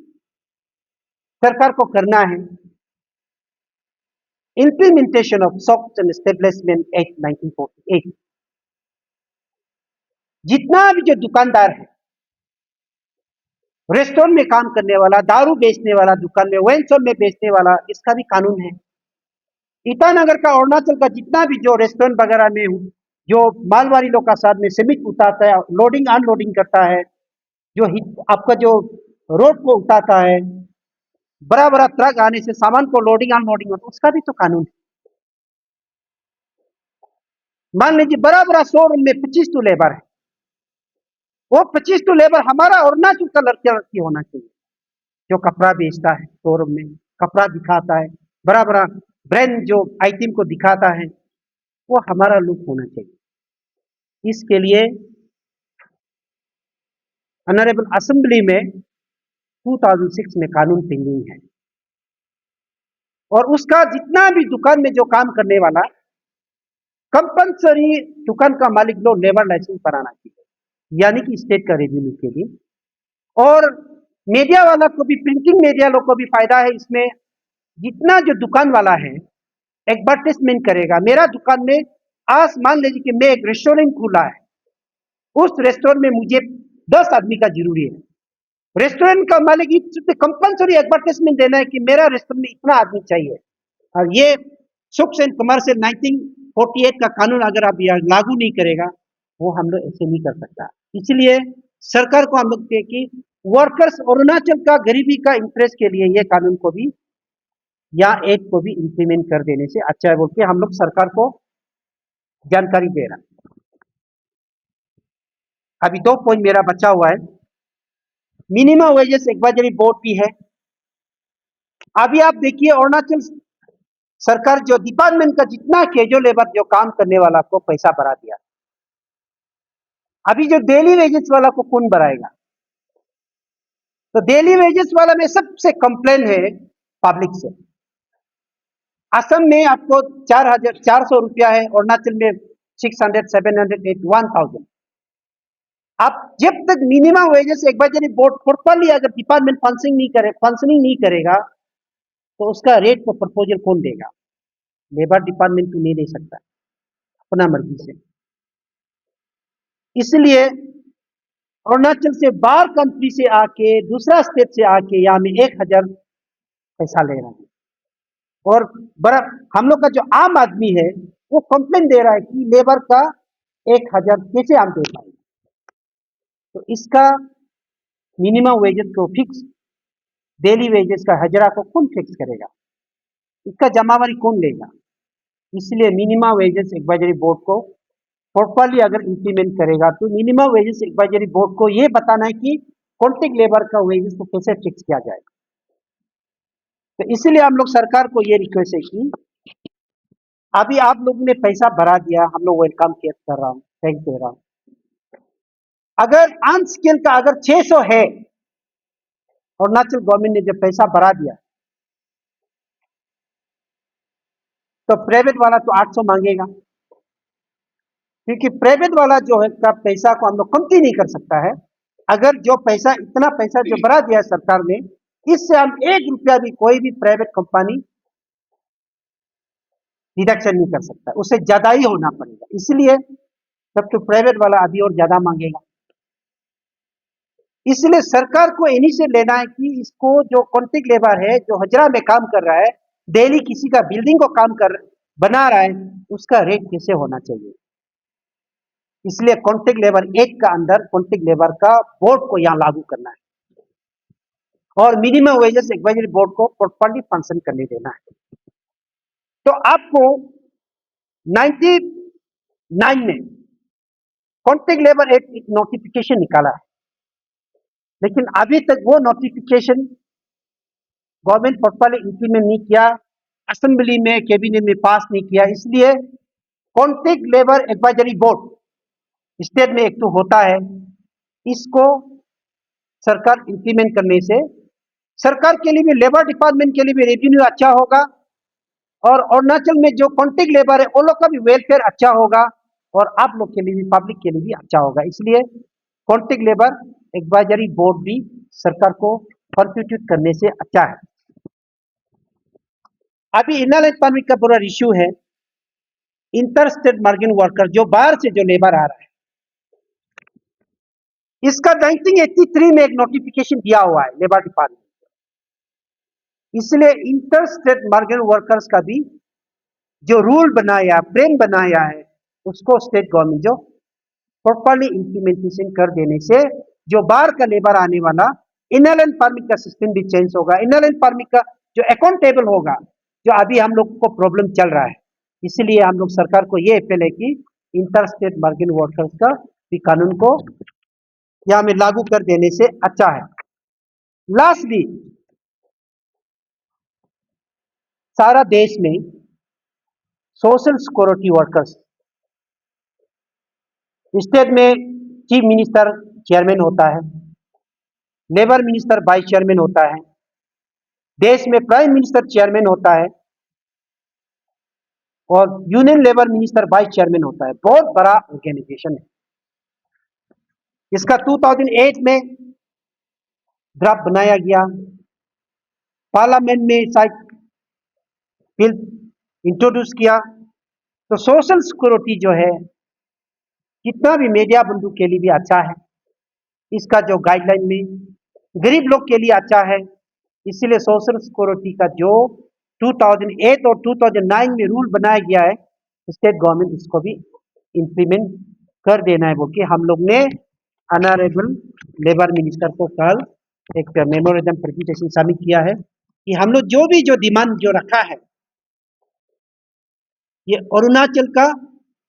सरकार को करना है, implementation of soft and establishment act 1948। जितना भी जो दुकानदार है, रेस्टोरेंट में काम करने वाला, दारू बेचने वाला, दुकान में वाइन शॉप में बेचने वाला, इसका भी कानून है। ईटानगर का, अरुणाचल का जितना भी जो रेस्टोरेंट वगैरह में जो मालवाड़ी लोग का साथ में सीमेंट उठाता है, लोडिंग अनलोडिंग करता है, जो आपका जो रोड को उठाता है, बड़ा बड़ा ट्रक आने से सामान को लोडिंग अनलोडिंग होता है, उसका भी तो कानून है। मान लीजिए बड़ा बड़ा शोरूम में 25 तो लेबर है, वो 25 तो लेबर हमारा अरुणाचल का लड़का लड़की होना चाहिए, जो कपड़ा बेचता है शोरूम में, कपड़ा दिखाता है, बड़ा बड़ा ब्रांड जो आइटम को दिखाता है, वो हमारा लुक होना चाहिए। इसके लिए ऑनरेबल असेंबली में 2006 में कानून पेंडिंग है, और उसका जितना भी दुकान में जो काम करने वाला कंपलसरी दुकान का मालिक लोग लेबर लाइसेंस बनाना चाहिए, यानी कि स्टेट का रेवेन्यू के लिए। और मीडिया वाला को भी, प्रिंटिंग मीडिया लोग को भी फायदा है इसमें। जितना जो दुकान वाला है एडवर्टाइजमेंट करेगा, मेरा दुकान में आज मान लीजिए कि मैं एक रेस्टोरेंट खुला है, उस रेस्टोरेंट में मुझे 10 आदमी का जरूरी है, रेस्टोरेंट का मालिक कंपलसरी एडवर्टाइजमेंट देना है कि मेरा रेस्टोरेंट में इतना आदमी चाहिए। और ये सुक्स एंड कमर्शियल 1948 का कानून अगर आप लागू नहीं करेगा, वो हम लोग ऐसे नहीं कर सकता। इसलिए सरकार को हम लोग कहे कि वर्कर्स अरुणाचल का गरीबी का इंटरेस्ट के लिए ये कानून को भी या एक्ट को भी इंप्लीमेंट कर देने से अच्छा है, बोल के हम लोग सरकार को जानकारी दे रहा है। अभी 2 पॉइंट मेरा बचा हुआ है। मिनिमम वेजेस एडवाइजरी बोर्ड भी है। अभी आप देखिए अरुणाचल सरकार जो डिपार्टमेंट का जितना कैजुअल लेबर जो काम करने वाला को पैसा बढ़ा दिया, अभी जो डेली वेजेस वाला को कौन बढ़ाएगा? तो डेली वेजेस वाला में सबसे कंप्लेन है पब्लिक से। असम में आपको 400 रुपया है, अरुणाचल में 600, 700, 1000। आप जब तक minimum wages advisory board properly अगर डिपार्टमेंट फंक्शनिंग नहीं करेगा, तो उसका रेट को प्रपोजल कौन देगा? लेबर डिपार्टमेंट तो नहीं दे सकता अपना मर्जी से। इसलिए अरुणाचल से बाहर कंट्री से आके, दूसरा स्टेट से आके यहाँ में 1000 पैसा ले रहा है, और बड़ा हम लोग का जो आम आदमी है वो कंप्लेन दे रहा है कि लेबर का 1000 कैसे हम दे पाएंगे। तो इसका मिनिमम वेजेस को फिक्स, डेली वेजेस का हजरा को कौन फिक्स करेगा? इसका जमावारी कौन लेगा? इसलिए मिनिमम वेजेस एडवाइजरी बोर्ड को प्रॉपरली अगर इंप्लीमेंट करेगा, तो मिनिमम वेजेस एडवाइजरी बोर्ड को ये बताना है कि कॉन्ट्रैक्ट लेबर का वेजेस को कैसे फिक्स किया जाए। तो इसलिए हम लोग सरकार को ये रिक्वेस्ट है कि अभी आप लोग ने पैसा भरा दिया, हम लोग वेलकम कर रहा हूँ, थैंक दे रहा हूँ। अगर ऑन स्केल का अगर 600 है, अरुणाचल गवर्नमेंट ने जब पैसा भरा दिया तो प्राइवेट वाला तो 800 मांगेगा, क्योंकि प्राइवेट वाला जो है का पैसा को हम लोग कमती नहीं कर सकता है। अगर जो पैसा इतना पैसा जो भरा दिया सरकार ने, इससे हम 1 रुपया भी कोई भी प्राइवेट कंपनी डिडक्शन नहीं कर सकता, उससे ज्यादा ही होना पड़ेगा। इसलिए तब तो प्राइवेट वाला अभी और ज्यादा मांगेगा। इसलिए सरकार को इन्हीं से लेना है कि इसको जो कॉन्ट्रैक्ट लेबर है जो हजरा में काम कर रहा है, डेली किसी का बिल्डिंग को काम कर बना रहा है, उसका रेट कैसे होना चाहिए। इसलिए कॉन्ट्रैक्ट लेबर एक्ट का अंदर कॉन्ट्रैक्ट लेबर का बोर्ड को यहाँ लागू करना है और मिनिमम वेजेस एडवाइजरी बोर्ड को प्रॉपर्ली फंक्शन करने देना है। तो आपको 99 में कॉन्ट्रैक्ट लेबर एक्ट एक नोटिफिकेशन निकाला है, लेकिन अभी तक वो नोटिफिकेशन गवर्नमेंट प्रॉपर्ली इंप्लीमेंट नहीं किया, असेंबली में कैबिनेट में पास नहीं किया। इसलिए contract labour advisory board state में एक तो होता है, इसको सरकार इंप्लीमेंट करने से सरकार के लिए भी, लेबर डिपार्टमेंट के लिए भी रेवेन्यू अच्छा होगा और अरुणाचल में जो कॉन्ट्रैक्ट लेबर है उन लोग का भी वेलफेयर अच्छा होगा और आप लोग के लिए भी, पब्लिक के लिए भी अच्छा होगा। इसलिए कॉन्ट्रैक्ट लेबर एडवाइजरी बोर्ड भी सरकार को कॉन्स्टिट्यूट करने से अच्छा है। अभी इनलाइन परमिट का पूरा इश्यू है, इंटर स्टेट मार्जिन वर्कर जो बाहर से जो लेबर आ रहा है, इसका 1983 में एक नोटिफिकेशन दिया हुआ है लेबर डिपार्टमेंट। इसलिए इंटर स्टेट मार्जिन वर्कर्स का भी जो रूल बनाया, प्लान बनाया है, उसको स्टेट गवर्नमेंट जो प्रॉपर्ली इंप्लीमेंटेशन कर देने से जो बाहर का लेबर आने वाला, इनलाइन परमिट का सिस्टम भी चेंज होगा, इनलाइन परमिट का जो अकाउंटेबल होगा, जो अभी हम लोग को प्रॉब्लम चल रहा है। इसलिए हम लोग सरकार को ये अपील है कि इंटर स्टेट मार्जिन वर्कर्स का भी कानून को यहाँ में लागू कर देने से अच्छा है। लास्टली, सारा देश में सोशल सिक्योरिटी वर्कर्स, स्टेट में चीफ मिनिस्टर चेयरमैन होता है, लेबर मिनिस्टर वाइस चेयरमैन होता है, देश में प्राइम मिनिस्टर चेयरमैन होता है और union labour minister vice chairman होता है। बहुत बड़ा ऑर्गेनाइजेशन है। इसका 2008 में ड्राफ्ट बनाया गया, पार्लियामेंट में शायद बिल इंट्रोड्यूस किया। तो सोशल सिक्योरिटी जो है कितना भी मीडिया बंधु के लिए भी अच्छा है, इसका जो गाइडलाइन में गरीब लोग के लिए अच्छा है। इसीलिए सोशल सिक्योरिटी का जो 2008 और 2009 में रूल बनाया गया है, स्टेट गवर्नमेंट इसको भी इंप्लीमेंट कर देना है, वो कि हम लोग ने ऑनरेबल लेबर मिनिस्टर को कल एक मेमोरेंडम प्रेजेंटेशन सबमिट किया है कि हम लोग जो भी जो डिमांड जो रखा है, ये अरुणाचल का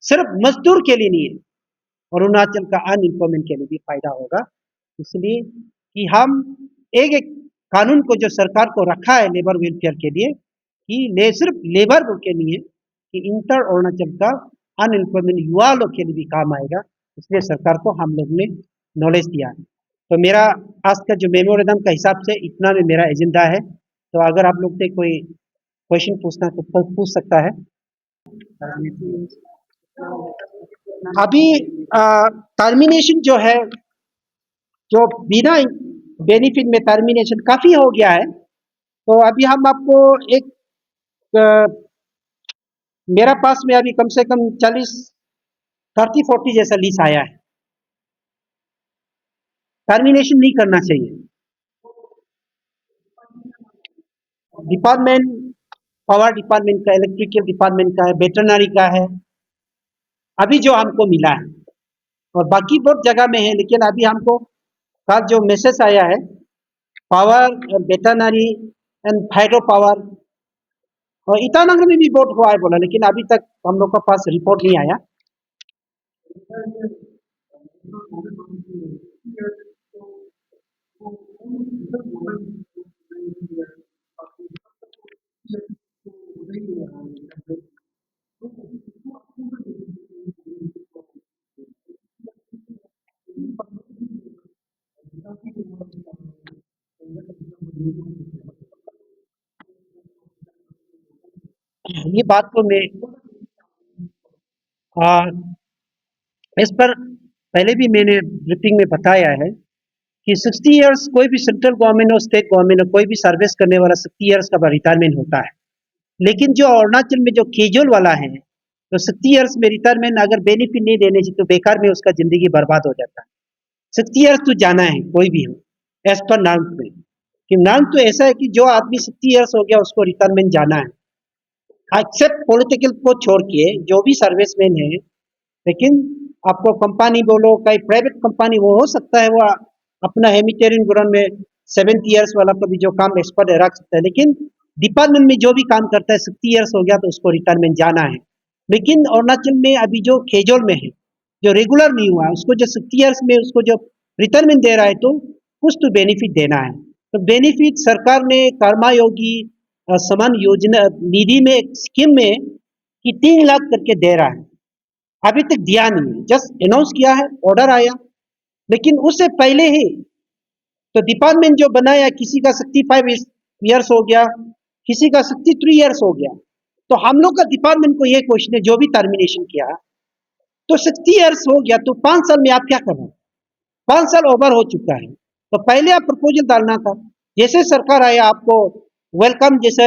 सिर्फ मजदूर के लिए नहीं है, अरुणाचल का अनएम्प्लॉयमेंट के लिए भी फायदा होगा। इसलिए कि हम एक एक कानून को जो सरकार को रखा है लेबर वेलफेयर के लिए, कि सिर्फ लेबर के लिए कि इंटर अरुणाचल का अनएम्प्लॉयमेंट युवा लोग के लिए भी काम आएगा। इसलिए सरकार को हम लोग ने नॉलेज दिया है। तो मेरा आज का जो मेमोरेंडम का हिसाब से इतना में मेरा एजेंडा है। तो अगर आप लोग से कोई क्वेश्चन पूछना तो पूछ सकता है। अभी टर्मिनेशन जो है, जो बिना बेनिफिट में टर्मिनेशन काफी हो गया है। तो अभी हम आपको एक अ, मेरा पास में अभी कम से कम 40 जैसा लीज आया है। टर्मिनेशन नहीं करना चाहिए। डिपार्टमेंट, पावर डिपार्टमेंट का, इलेक्ट्रिकल डिपार्टमेंट का है, वेटरनरी का है, अभी जो हमको मिला है, और बाकी बहुत जगह में है। लेकिन अभी हमको कल जो मैसेज आया है, power, veterinary and hydro power और ईटानगर में भी वोट हुआ है बोला, लेकिन अभी तक हम लोग का पास रिपोर्ट नहीं आया। ये बात को मैं आ, इस पर पहले भी मैंने ब्रीफिंग में बताया है कि 60 इयर्स कोई भी सेंट्रल गवर्नमेंट और स्टेट गवर्नमेंट और कोई भी सर्विस करने वाला 60 इयर्स का रिटायरमेंट होता है। लेकिन जो अरुणाचल में जो केजुअल वाला है, तो 60 इयर्स में रिटायरमेंट अगर बेनिफिट नहीं देने से तो बेकार में उसका जिंदगी बर्बाद हो जाता है। 60 इयर्स तो जाना है कोई भी हो, एज पर नाम में कि नाम तो ऐसा है कि जो आदमी 60 इयर्स हो गया उसको रिटायरमेंट जाना है, एक्सेप्ट पॉलिटिकल को छोड़ के जो भी सर्विसमैन है। लेकिन आपको कंपनी बोलो कहीं प्राइवेट कंपनी, वो हो सकता है वो अपना हेमिटेरियन ग्राउंड में 70 इयर्स वाला को भी जो काम एक्सपर्ट रख सकता है, लेकिन डिपार्टमेंट में जो भी काम करता है 60 इयर्स हो गया तो उसको रिटायरमेंट जाना है। लेकिन अरुणाचल में अभी जो केजोल में है, जो रेगुलर नहीं हुआ उसको जो 60 इयर्स में उसको जो रिटायरमेंट दे रहा है, तो कुछ तो बेनिफिट देना है। तो बेनिफिट सरकार ने कर्मायोगी समान योजना निधि में एक स्कीम में कि 3 लाख करके दे रहा है। अभी तक दिया नहीं है, जस्ट अनाउंस किया है, ऑर्डर आया। लेकिन उससे पहले ही तो डिपार्टमेंट जो बनाया, किसी का 65 इयर्स हो गया, किसी का 63 इयर्स हो गया। तो हम लोग का डिपार्टमेंट को ये क्वेश्चन है, जो भी टर्मिनेशन किया तो 60 इयर्स हो गया तो 5 साल में आप क्या कर रहे हैं? 5 साल ओवर हो चुका है, तो पहले आप प्रपोजल डालना था। जैसे सरकार आया आपको वेलकम, जैसे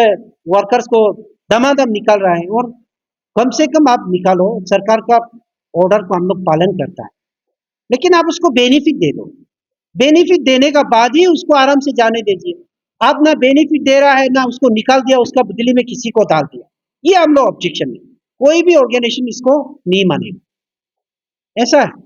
वर्कर्स को दमादम निकाल रहा है, और कम से कम आप निकालो, सरकार का ऑर्डर को हम लोग पालन करता है। लेकिन आप उसको बेनिफिट दे दो, बेनिफिट देने का बाद ही उसको आराम से जाने दीजिए। आप ना बेनिफिट दे रहा है, ना उसको निकाल दिया, उसका बदले में किसी को डाल दिया। ये हम लोग ऑब्जेक्शन है, कोई भी ऑर्गेनाइजेशन इसको नहीं मानेगा, ऐसा है।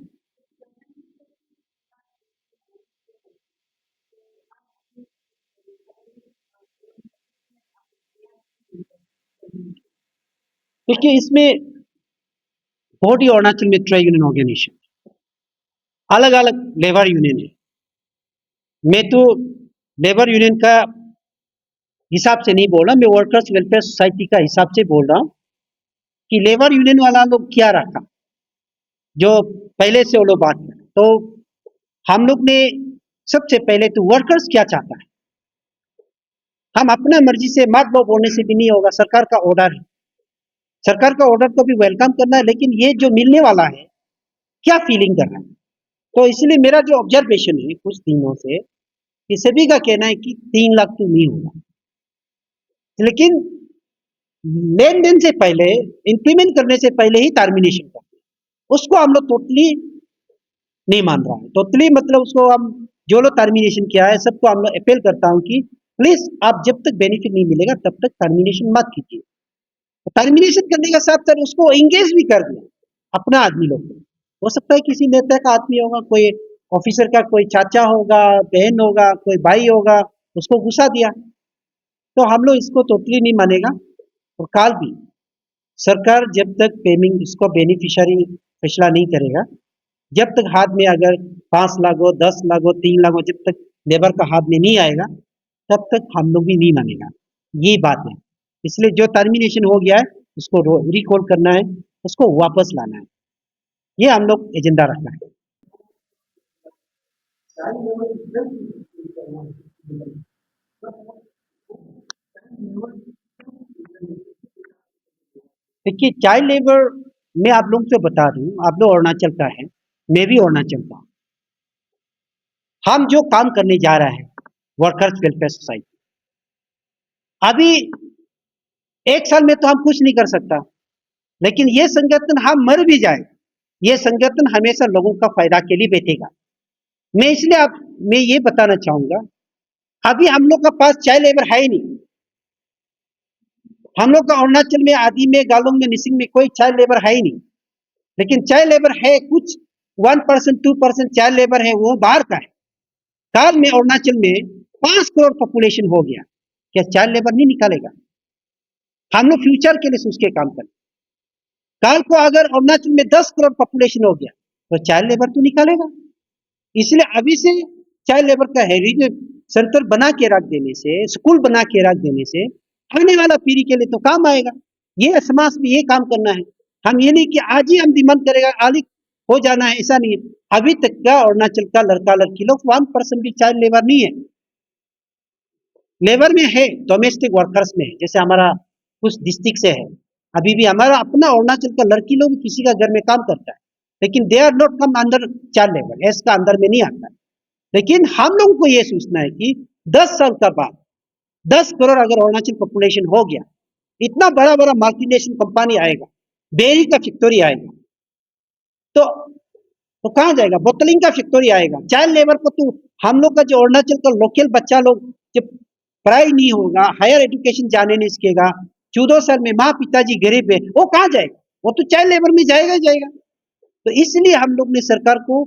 देखिए इसमें बहुत ही अरुणाचल में ट्रेड यूनियन ऑर्गेनाइजेशन, अलग अलग लेबर यूनियन है। मैं तो लेबर यूनियन का हिसाब से नहीं बोल रहा, मैं वर्कर्स वेलफेयर सोसाइटी का हिसाब से बोल रहा हूँ कि लेबर यूनियन वाला लोग क्या रखा, जो पहले से वो लोग बात करें। तो हम लोग ने सबसे पहले तो वर्कर्स क्या चाहता है, हम अपना मर्जी से मत लो बोलने से भी नहीं होगा, सरकार का ऑर्डर है। सरकार का ऑर्डर को भी वेलकम करना है, लेकिन ये जो मिलने वाला है क्या फीलिंग कर रहा है। तो इसलिए मेरा जो ऑब्जर्वेशन है कुछ दिनों से, कि सभी का कहना है कि 3 लाख तो नहीं होगा। लेकिन लेन देन से पहले, इंप्लीमेंट करने से पहले ही टर्मिनेशन करते हैं, उसको हम लोग टोटली नहीं मान रहा है। टोटली मतलब उसको हम, जो लोग टर्मिनेशन किया है सबको हम लोग अपील करता हूँ कि प्लीज आप जब तक बेनिफिट नहीं मिलेगा तब तक टर्मिनेशन मत कीजिए। टर्मिनेशन करने के साथ साथ उसको एंगेज भी कर दिया अपना आदमी लोग को। हो सकता है किसी नेता का आदमी होगा, कोई ऑफिसर का कोई चाचा होगा, बहन होगा, कोई भाई होगा, उसको घुसा दिया। तो हम लोग इसको टोटली नहीं मानेगा। और काल भी सरकार जब तक पेमेंट इसको बेनिफिशियरी फैसला नहीं करेगा, जब तक हाथ में अगर 5 लाख हो, 10 लाख हो, 3 लाख हो, जब तक लेबर का हाथ में नहीं आएगा तब तक हम लोग भी नहीं मानेगा। ये बात है। इसलिए जो टर्मिनेशन हो गया है उसको रिकॉल करना है, उसको वापस लाना है, ये हम लोग एजेंडा रखना है। देखिए चाइल्ड लेबर, मैं आप लोग से बता दूं, आप लोग अरुणाचल का है, मैं भी अरुणाचल का। हम जो काम करने जा रहे हैं वर्कर्स वेलफेयर सोसाइटी, अभी 1 साल में तो हम कुछ नहीं कर सकता, लेकिन ये संगठन हम मर भी जाए, ये संगठन हमेशा लोगों का फायदा के लिए बैठेगा। मैं इसलिए आप, मैं ये बताना चाहूंगा, अभी हम लोग का पास चाइल्ड लेबर है ही नहीं। हम लोग का अरुणाचल में, आदि में, गालों में, निसिंग में कोई चाइल्ड लेबर है ही नहीं। लेकिन चाइल्ड लेबर है कुछ 1% 2% चाइल्ड लेबर है, वो बाहर का है। काल में अरुणाचल में 5 करोड़ पॉपुलेशन हो गया, क्या चाइल्ड लेबर नहीं निकालेगा? हम लोग फ्यूचर के लिए सोच के काम करें। काल को अगर अरुणाचल में 10 करोड़ पॉपुलेशन हो गया तो चाइल्ड लेबर तो निकालेगा। इसलिए अभी से चाइल्ड लेबर का हेरिटेज सेंटर बना के रख देने से, स्कूल बना के रख देने से आने वाला पीढ़ी के लिए तो काम आएगा। ये समाज में ये काम करना है। हम ये नहीं कि आज ही हम डिमांड करेगा आज ही हो जाना है, ऐसा नहीं है। अभी तक का अरुणाचल का लड़का लड़की लोग 1% भी चाइल्ड लेबर नहीं है। लेबर में है, डोमेस्टिक वर्कर्स में है, जैसे हमारा कुछ डिस्ट्रिक्ट से है। अभी भी हमारा अपना अरुणाचल का लड़की लोग किसी का घर में काम करता है, लेकिन they are not come under child labour, एस का अंदर में नहीं आता है। लेकिन हम लोगों को ये सोचना है कि 10 साल का बाद 10 करोड़ अगर अरुणाचल पॉपुलेशन हो गया, इतना बड़ा बड़ा मल्टीनेशनल कंपनी आएगा, बेरी का फैक्ट्री आएगा, तो कहाँ जाएगा? बोतलिंग का फैक्ट्री आएगा। चाइल्ड लेबर को तो हम लोग का जो अरुणाचल का लोकल बच्चा लोग जब पढ़ाई नहीं होगा, हायर एजुकेशन जाने नहीं सीखेगा, 14 साल में माँ पिताजी गरीब है, वो कहाँ जाएगा? वो तो चाइल्ड लेबर में जाएगा ही जाएगा। तो इसलिए हम लोग ने सरकार को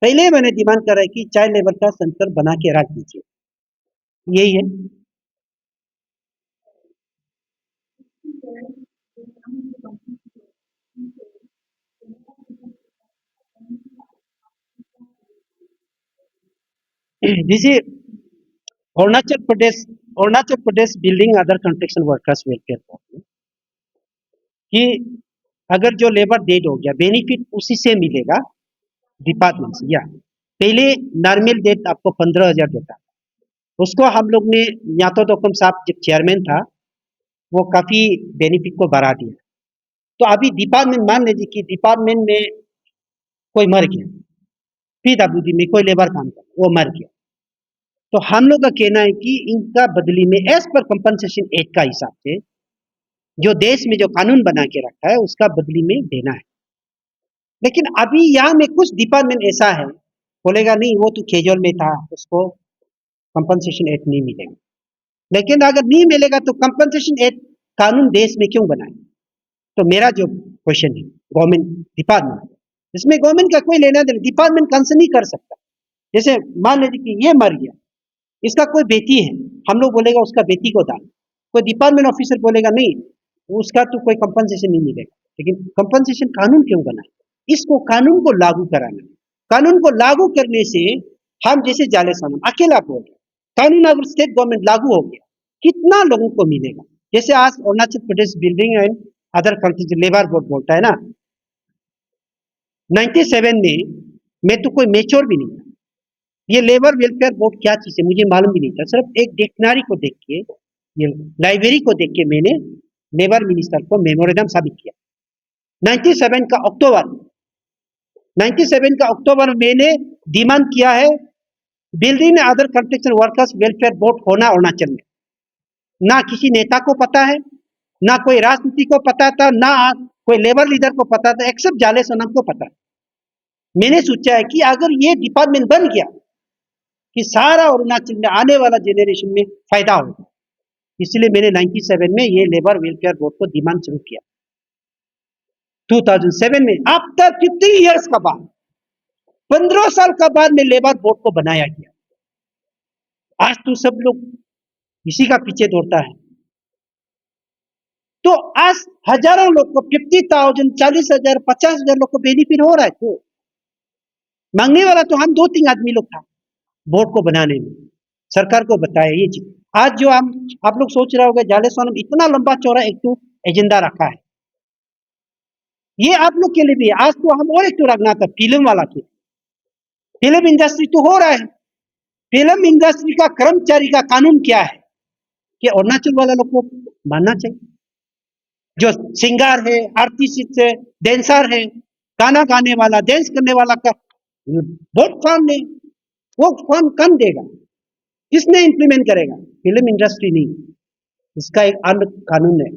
पहले मैंने डिमांड करा है कि चाइल्ड लेबर का सेंटर बना के रख दीजिए, यही है। जैसे Arunachal Pradesh building other construction workers welfare board, कि अगर जो लेबर डेड हो गया, बेनिफिट उसी से मिलेगा डिपार्टमेंट से। या पहले नॉर्मल डेट आपको 15,000 देता, उसको हम लोग ने यातो दोकम साहब जब चेयरमैन था, वो काफी बेनिफिट को बढ़ा दिया। तो अभी डिपार्टमेंट मान लीजिए कि डिपार्टमेंट में कोई मर गया, पीडब्ल्यूडी में कोई लेबर काम कर वो मर गया, तो हम लोग का कहना है कि इनका बदली में एज पर कंपनसेशन एक्ट का हिसाब से जो देश में जो कानून बना के रखा है उसका बदली में देना है। लेकिन अभी यहाँ में कुछ डिपार्टमेंट ऐसा है, बोलेगा नहीं वो तो केजुअल में था, उसको कंपनसेशन एक्ट नहीं मिलेगा। लेकिन अगर नहीं मिलेगा तो कंपनसेशन एक्ट कानून देश में क्यों बनाए? तो मेरा जो क्वेश्चन है, गवर्नमेंट डिपार्टमेंट, इसमें गवर्नमेंट का कोई लेना देना, डिपार्टमेंट कंसर्न नहीं कर सकता। जैसे मान लीजिए कि ये मर गया, इसका कोई बेटी है, हम लोग बोलेगा उसका बेटी को दान, कोई डिपार्टमेंट ऑफिसर बोलेगा नहीं उसका तो कोई कंपनसेशन नहीं मिलेगा। लेकिन कंपनसेशन कानून क्यों बनाए? इसको कानून को लागू कराना, कानून को लागू करने से हम जैसे जाले सनम अकेला बोल रहे, कानून अगर स्टेट गवर्नमेंट लागू हो गया कितना लोगों को मिलेगा? जैसे आज Arunachal Pradesh building and other countries labour board बोलता है ना, 97 में मैं तो कोई मेच्योर भी नहीं था, ये लेबर वेलफेयर बोर्ड क्या चीज है मुझे मालूम भी नहीं था। सिर्फ एक डिक्शनरी को देख के, ये लाइब्रेरी को देख के मैंने लेबर मिनिस्टर को मेमोरेंडम सबमिट किया। 97 का अक्टूबर 97 का अक्टूबर में मैंने डिमांड किया है building other construction workers welfare board होना अरुणाचल में। ना किसी नेता को पता है, ना कोई राजनीति को पता था, ना कोई लेबर लीडर को पता था, एक्सेप्ट जाले सोनम को पता। मैंने सोचा है कि अगर ये डिपार्टमेंट बन गया कि सारा अरुणाचल में आने वाला जनरेशन में फायदा होगा, इसलिए मैंने 97 में ये लेबर वेलफेयर बोर्ड को डिमांड शुरू किया। 2007 में आफ्टर 50 इयर्स का बाद, 15 साल का बाद में लेबर बोर्ड को बनाया गया। आज तो सब लोग इसी का पीछे दौड़ता है। तो आज हजारों लोग को 50,000, 40,000, 50,000 लोग को बेनिफिट हो रहा है। तो मांगने वाला तो हम 2-3 आदमी लोग था बोर्ड को बनाने में, सरकार को बताया ये चीज। आज जो हम आप लोग सोच रहे होंगे जाले सोनम इतना लंबा चौड़ा एक तो एजेंडा रखा है, ये आप लोग के लिए भी। आज तो हम और एक तो रखना था फिल्म वाला के, फिल्म इंडस्ट्री तो हो रहा है, फिल्म इंडस्ट्री का कर्मचारी का कानून क्या है कि अरुणाचल वाला लोग को मानना चाहिए। जो सिंगर है, आर्टिस्ट है, डांसर है, गाना गाने वाला, डांस करने वाला का बहुत फंड है, वो फंड कम देगा, किसने इंप्लीमेंट करेगा? फिल्म इंडस्ट्री नहीं। इसका एक अन्य कानून है,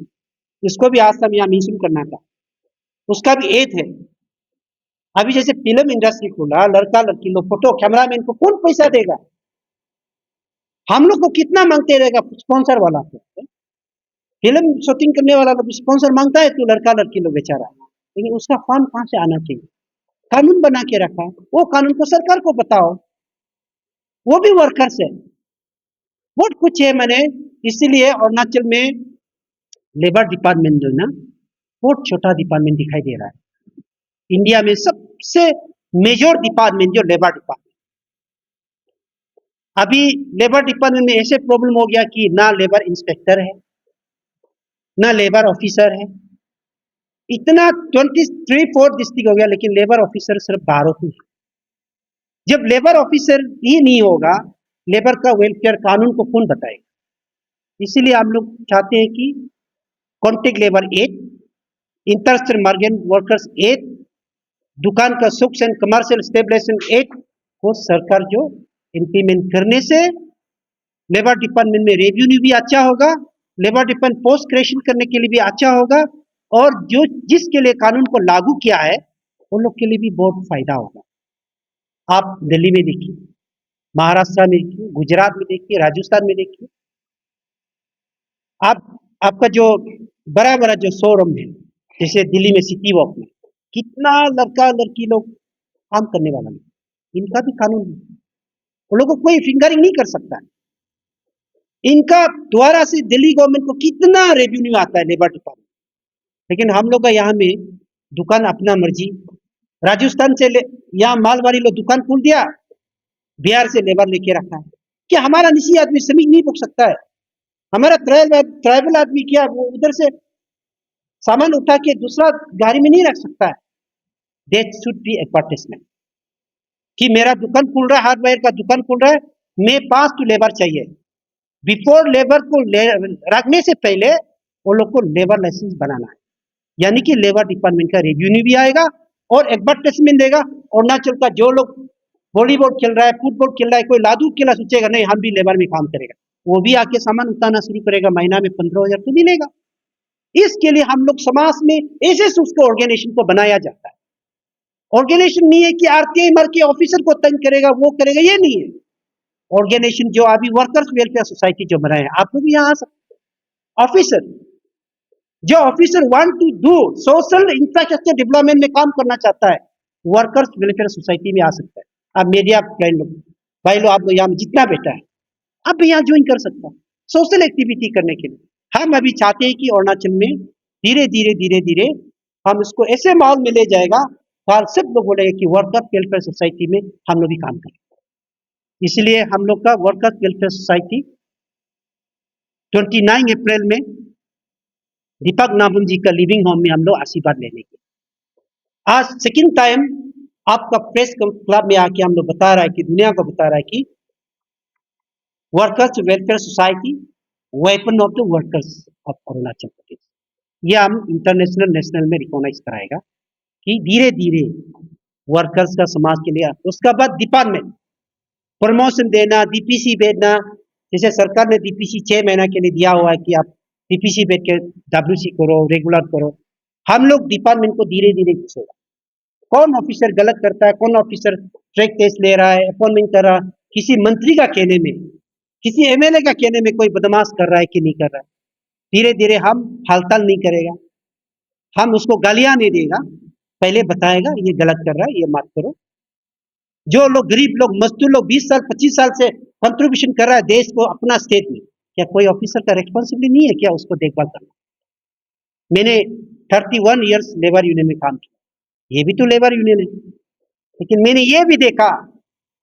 इसको भी आज तक यहाँ मेंशन करना था, उसका भी एज है। अभी जैसे फिल्म इंडस्ट्री खुला, लड़का लड़की लोग फोटो कैमरामैन को कौन पैसा देगा? हम लोग को कितना मांगते रहेगा स्पॉन्सर वाला को? फिल्म शूटिंग करने वाला लोग स्पॉन्सर मांगता है तो लड़का लड़की लोग बेचारा, लेकिन उसका फंड कहाँ से आना चाहिए? कानून बना के रखा, वो कानून को सरकार को बताओ, वो भी वर्कर्स है, बहुत कुछ है। मैंने इसीलिए अरुणाचल में लेबर डिपार्टमेंट जो है ना, बहुत छोटा डिपार्टमेंट दिखाई दे रहा है। इंडिया में सबसे मेजर डिपार्टमेंट जो लेबर डिपार्टमेंट, अभी लेबर डिपार्टमेंट में ऐसे प्रॉब्लम हो गया कि ना लेबर इंस्पेक्टर है, ना लेबर ऑफिसर है। इतना 23-4 डिस्ट्रिक्ट हो गया, लेकिन लेबर ऑफिसर सिर्फ 12 ही है। जब लेबर ऑफिसर ही नहीं होगा, लेबर का वेलफेयर कानून को कौन बताएगा? इसीलिए हम लोग चाहते हैं कि contract labour act, industrial migrant workers act, दुकान का सूक्ष्म एंड कमर्शियल स्टेबलाइजेशन एक्ट को सरकार जो इम्प्लीमेंट करने से लेबर डिपार्टमेंट में रेवेन्यू भी अच्छा होगा, लेबर डिपार्टमेंट पोस्ट क्रिएशन करने के लिए भी अच्छा होगा, और जो जिसके लिए कानून को लागू किया है उन लोग के लिए भी बहुत फायदा होगा। आप दिल्ली में देखिए, महाराष्ट्र में देखिए, गुजरात में देखिए, राजस्थान में देखिए, आप आपका जो बड़ा बड़ा जो शोरूम है, जैसे दिल्ली में सिटी वॉक में कितना लड़का लड़की लोग काम करने वाला है, इनका भी कानून है, उन लोगों को कोई फिंगरिंग नहीं कर सकता है। इनका द्वारा से दिल्ली गवर्नमेंट को कितना रेवेन्यू आता है लेबर डिपार्टमेंट, लेकिन हम लोग का यहाँ में दुकान अपना मर्जी, राजस्थान से यहाँ मालवाड़ी लोग दुकान खोल दिया, बिहार से लेबर लेके रखा है। क्या हमारा निजी आदमी श्रमिक नहीं भुग सकता है? हमारा ट्राइबल आदमी क्या वो उधर से सामान उठा के दूसरा गाड़ी में नहीं रख सकता है? दैट शुड बी एडवर्टाइजमेंट कि मेरा दुकान खुल रहा है, हार्डवेयर का दुकान खुल रहा है, मैं 5 तो लेबर चाहिए। बिफोर लेबर को रखने से पहले वो लोग को लेबर लाइसेंस बनाना है, यानी कि लेबर डिपार्टमेंट का रेवेन्यू भी आएगा और एडवर्टाइजमेंट देगा। अरुणाचल का जो लोग वॉलीबॉल खेल रहा है, फुटबॉल खेल रहा है, कोई लादू खेला सोचेगा नहीं हम भी लेबर में काम करेगा, वो भी आके सामान उठाना शुरू करेगा, महीना में 15,000 तो मिलेगा। इसके लिए हम लोग समाज में ऐसे उसको ऑर्गेनाइजेशन को बनाया जाता है। ऑर्गेनाइजेशन नहीं है कि आरटीआई मार के ऑफिसर को तंग करेगा, वो करेगा, ये नहीं है। ऑर्गेनाइजेशन जो अभी वर्कर्स वेलफेयर सोसाइटी जो बनाए हैं, आप लोग भी यहाँ आ सकते। ऑफिसर जो officer want to do social infrastructure development में काम करना चाहता है, वर्कर्स वेलफेयर सोसाइटी में आ सकता है। अब मीडिया भाई लोग आप लोग यहाँ जितना बेटा है आप भी यहाँ ज्वाइन कर सकता है सोशल एक्टिविटी करने के लिए। हम अभी चाहते हैं कि अरुणाचल में धीरे धीरे धीरे धीरे हम इसको ऐसे माहौल में ले जाएगा, कल सब लोग बोलेंगे कि वर्कर्स वेलफेयर सोसाइटी में हम लोग भी काम करें। इसलिए हम लोग का वर्कर्स वेलफेयर सोसाइटी 29 अप्रैल में दीपक नामुन जी का लिविंग होम में हम लोग आशीर्वाद लेने के आज सेकंड टाइम आपका प्रेस क्लब में आके हम लोग बता रहा है कि दुनिया को बता रहा है कि workers welfare society weapon of the workers of Arunachal Pradesh, ये हम इंटरनेशनल नेशनल में रिकॉग्नाइज कराएगा कि धीरे धीरे वर्कर्स का समाज के लिए। उसका बाद डिपार्टमेंट प्रमोशन देना, डीपीसी भेजना, जैसे सरकार ने डीपीसी 6 महीना के लिए दिया हुआ है कि आप डीपीसी भेज के डब्ल्यूसी करो, रेगुलर करो। हम लोग डिपार्टमेंट को धीरे धीरे घुसेगा, कौन ऑफिसर गलत करता है, कौन ऑफिसर ट्रैक टेस्ट ले रहा है, अपॉइंटमेंट कर रहा है, किसी मंत्री का कहने में, किसी एमएलए का कहने में कोई बदमाश कर रहा है कि नहीं कर रहा है, धीरे धीरे हम हड़ताल नहीं करेगा, हम उसको गालियां नहीं देगा, पहले बताएगा ये गलत कर रहा है, ये मत करो। जो लोग गरीब लोग मजदूर लोग 20 साल 25 साल से कंट्रीब्यूशन कर रहा है देश को अपना स्टेट में, क्या कोई ऑफिसर का रेस्पॉन्सिबिलिटी नहीं है क्या उसको देखभाल करना? मैंने 31 ईयर्स लेबर यूनियन में काम किया, ये भी तो लेबर यूनियन है, लेकिन मैंने ये भी देखा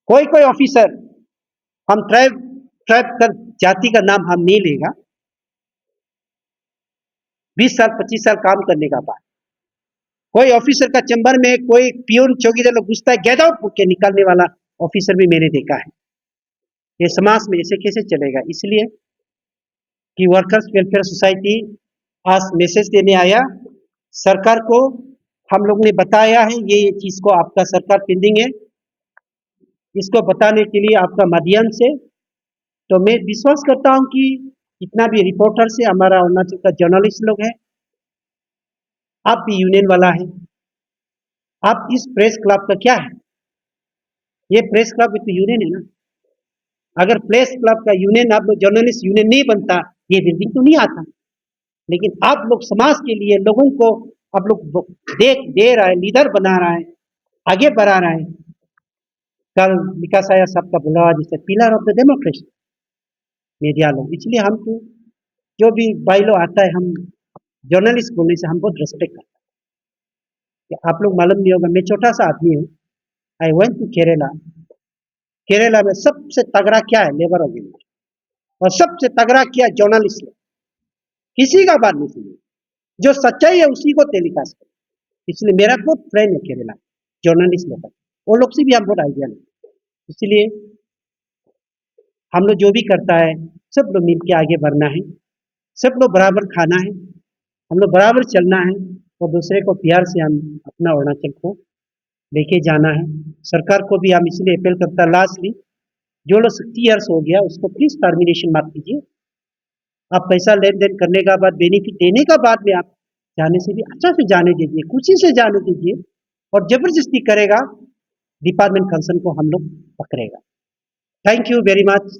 कोई कोई ऑफिसर, हम ट्राइब का जाति का नाम हम नहीं लेगा, 20 साल 25 साल काम करने का बाद कोई ऑफिसर का चैम्बर में कोई पियून चौकीदार लोग घुसता है, गेट आउट के निकालने वाला ऑफिसर भी मैंने देखा है। ये समाज में ऐसे कैसे चलेगा? इसलिए कि वर्कर्स वेलफेयर सोसाइटी आज मैसेज देने आया सरकार को, हम लोग ने बताया है ये चीज को आपका सरकार पेंडिंग है, इसको बताने के लिए आपका माध्यम से तो मैं विश्वास करता हूं कि जितना भी रिपोर्टर से हमारा अरुणाचल का जर्नलिस्ट लोग है, आप भी यूनियन वाला है, आप इस प्रेस क्लब का क्या है? ये प्रेस क्लब तो यूनियन है ना। अगर प्रेस क्लब का यूनियन आप लोग जर्नलिस्ट यूनियन नहीं बनता, ये बिल्डिंग तो नहीं आता। लेकिन आप लोग समाज के लिए लोगों को आप लोग देख दे रहा है, लीडर बना रहा है, आगे बढ़ा रहा है। कल विकास आया सबका बुलावा जैसे pillar of the democracy media लोग, इसलिए हम तो जो भी बाइलो आता है हम जर्नलिस्ट बोलने से हम बहुत रेस्पेक्ट करते हैं। आप लोग मालूम नहीं होगा, मैं छोटा सा आदमी हूँ, I went to Kerala. Kerala में सबसे तगड़ा क्या है? लेबर ऑर्गेनाइजेशन, और सबसे तगड़ा क्या? जर्नलिस्ट लोग, किसी का बात नहीं सुनिए, जो सच्चाई है उसी को टेलीकास्ट करें। इसलिए मेरा बहुत फ्रेंड है केरला जर्नलिस्ट लोग, वो लोग से भी हम बहुत आइडिया लें। इसलिए हम लोग जो भी करता है सब लोग मिल के आगे बढ़ना है, सब लोग बराबर खाना है, हम लोग बराबर चलना है और दूसरे को प्यार से हम अपना अरुणाचल को लेके जाना है। सरकार को भी हम इसलिए अपील करता है लास्टली, जो लोग 60 ईयर्स हो गया उसको प्लीज टर्मिनेशन मत कीजिए। आप पैसा लेन देन करने का बाद बेनिफिट देने का बाद में आप जाने से भी अच्छा से जाने दीजिए, खुशी से जाने दीजिए। और जबरदस्ती करेगा डिपार्टमेंट कंसर्न को हम लोग पकड़ेगा। Thank you very much.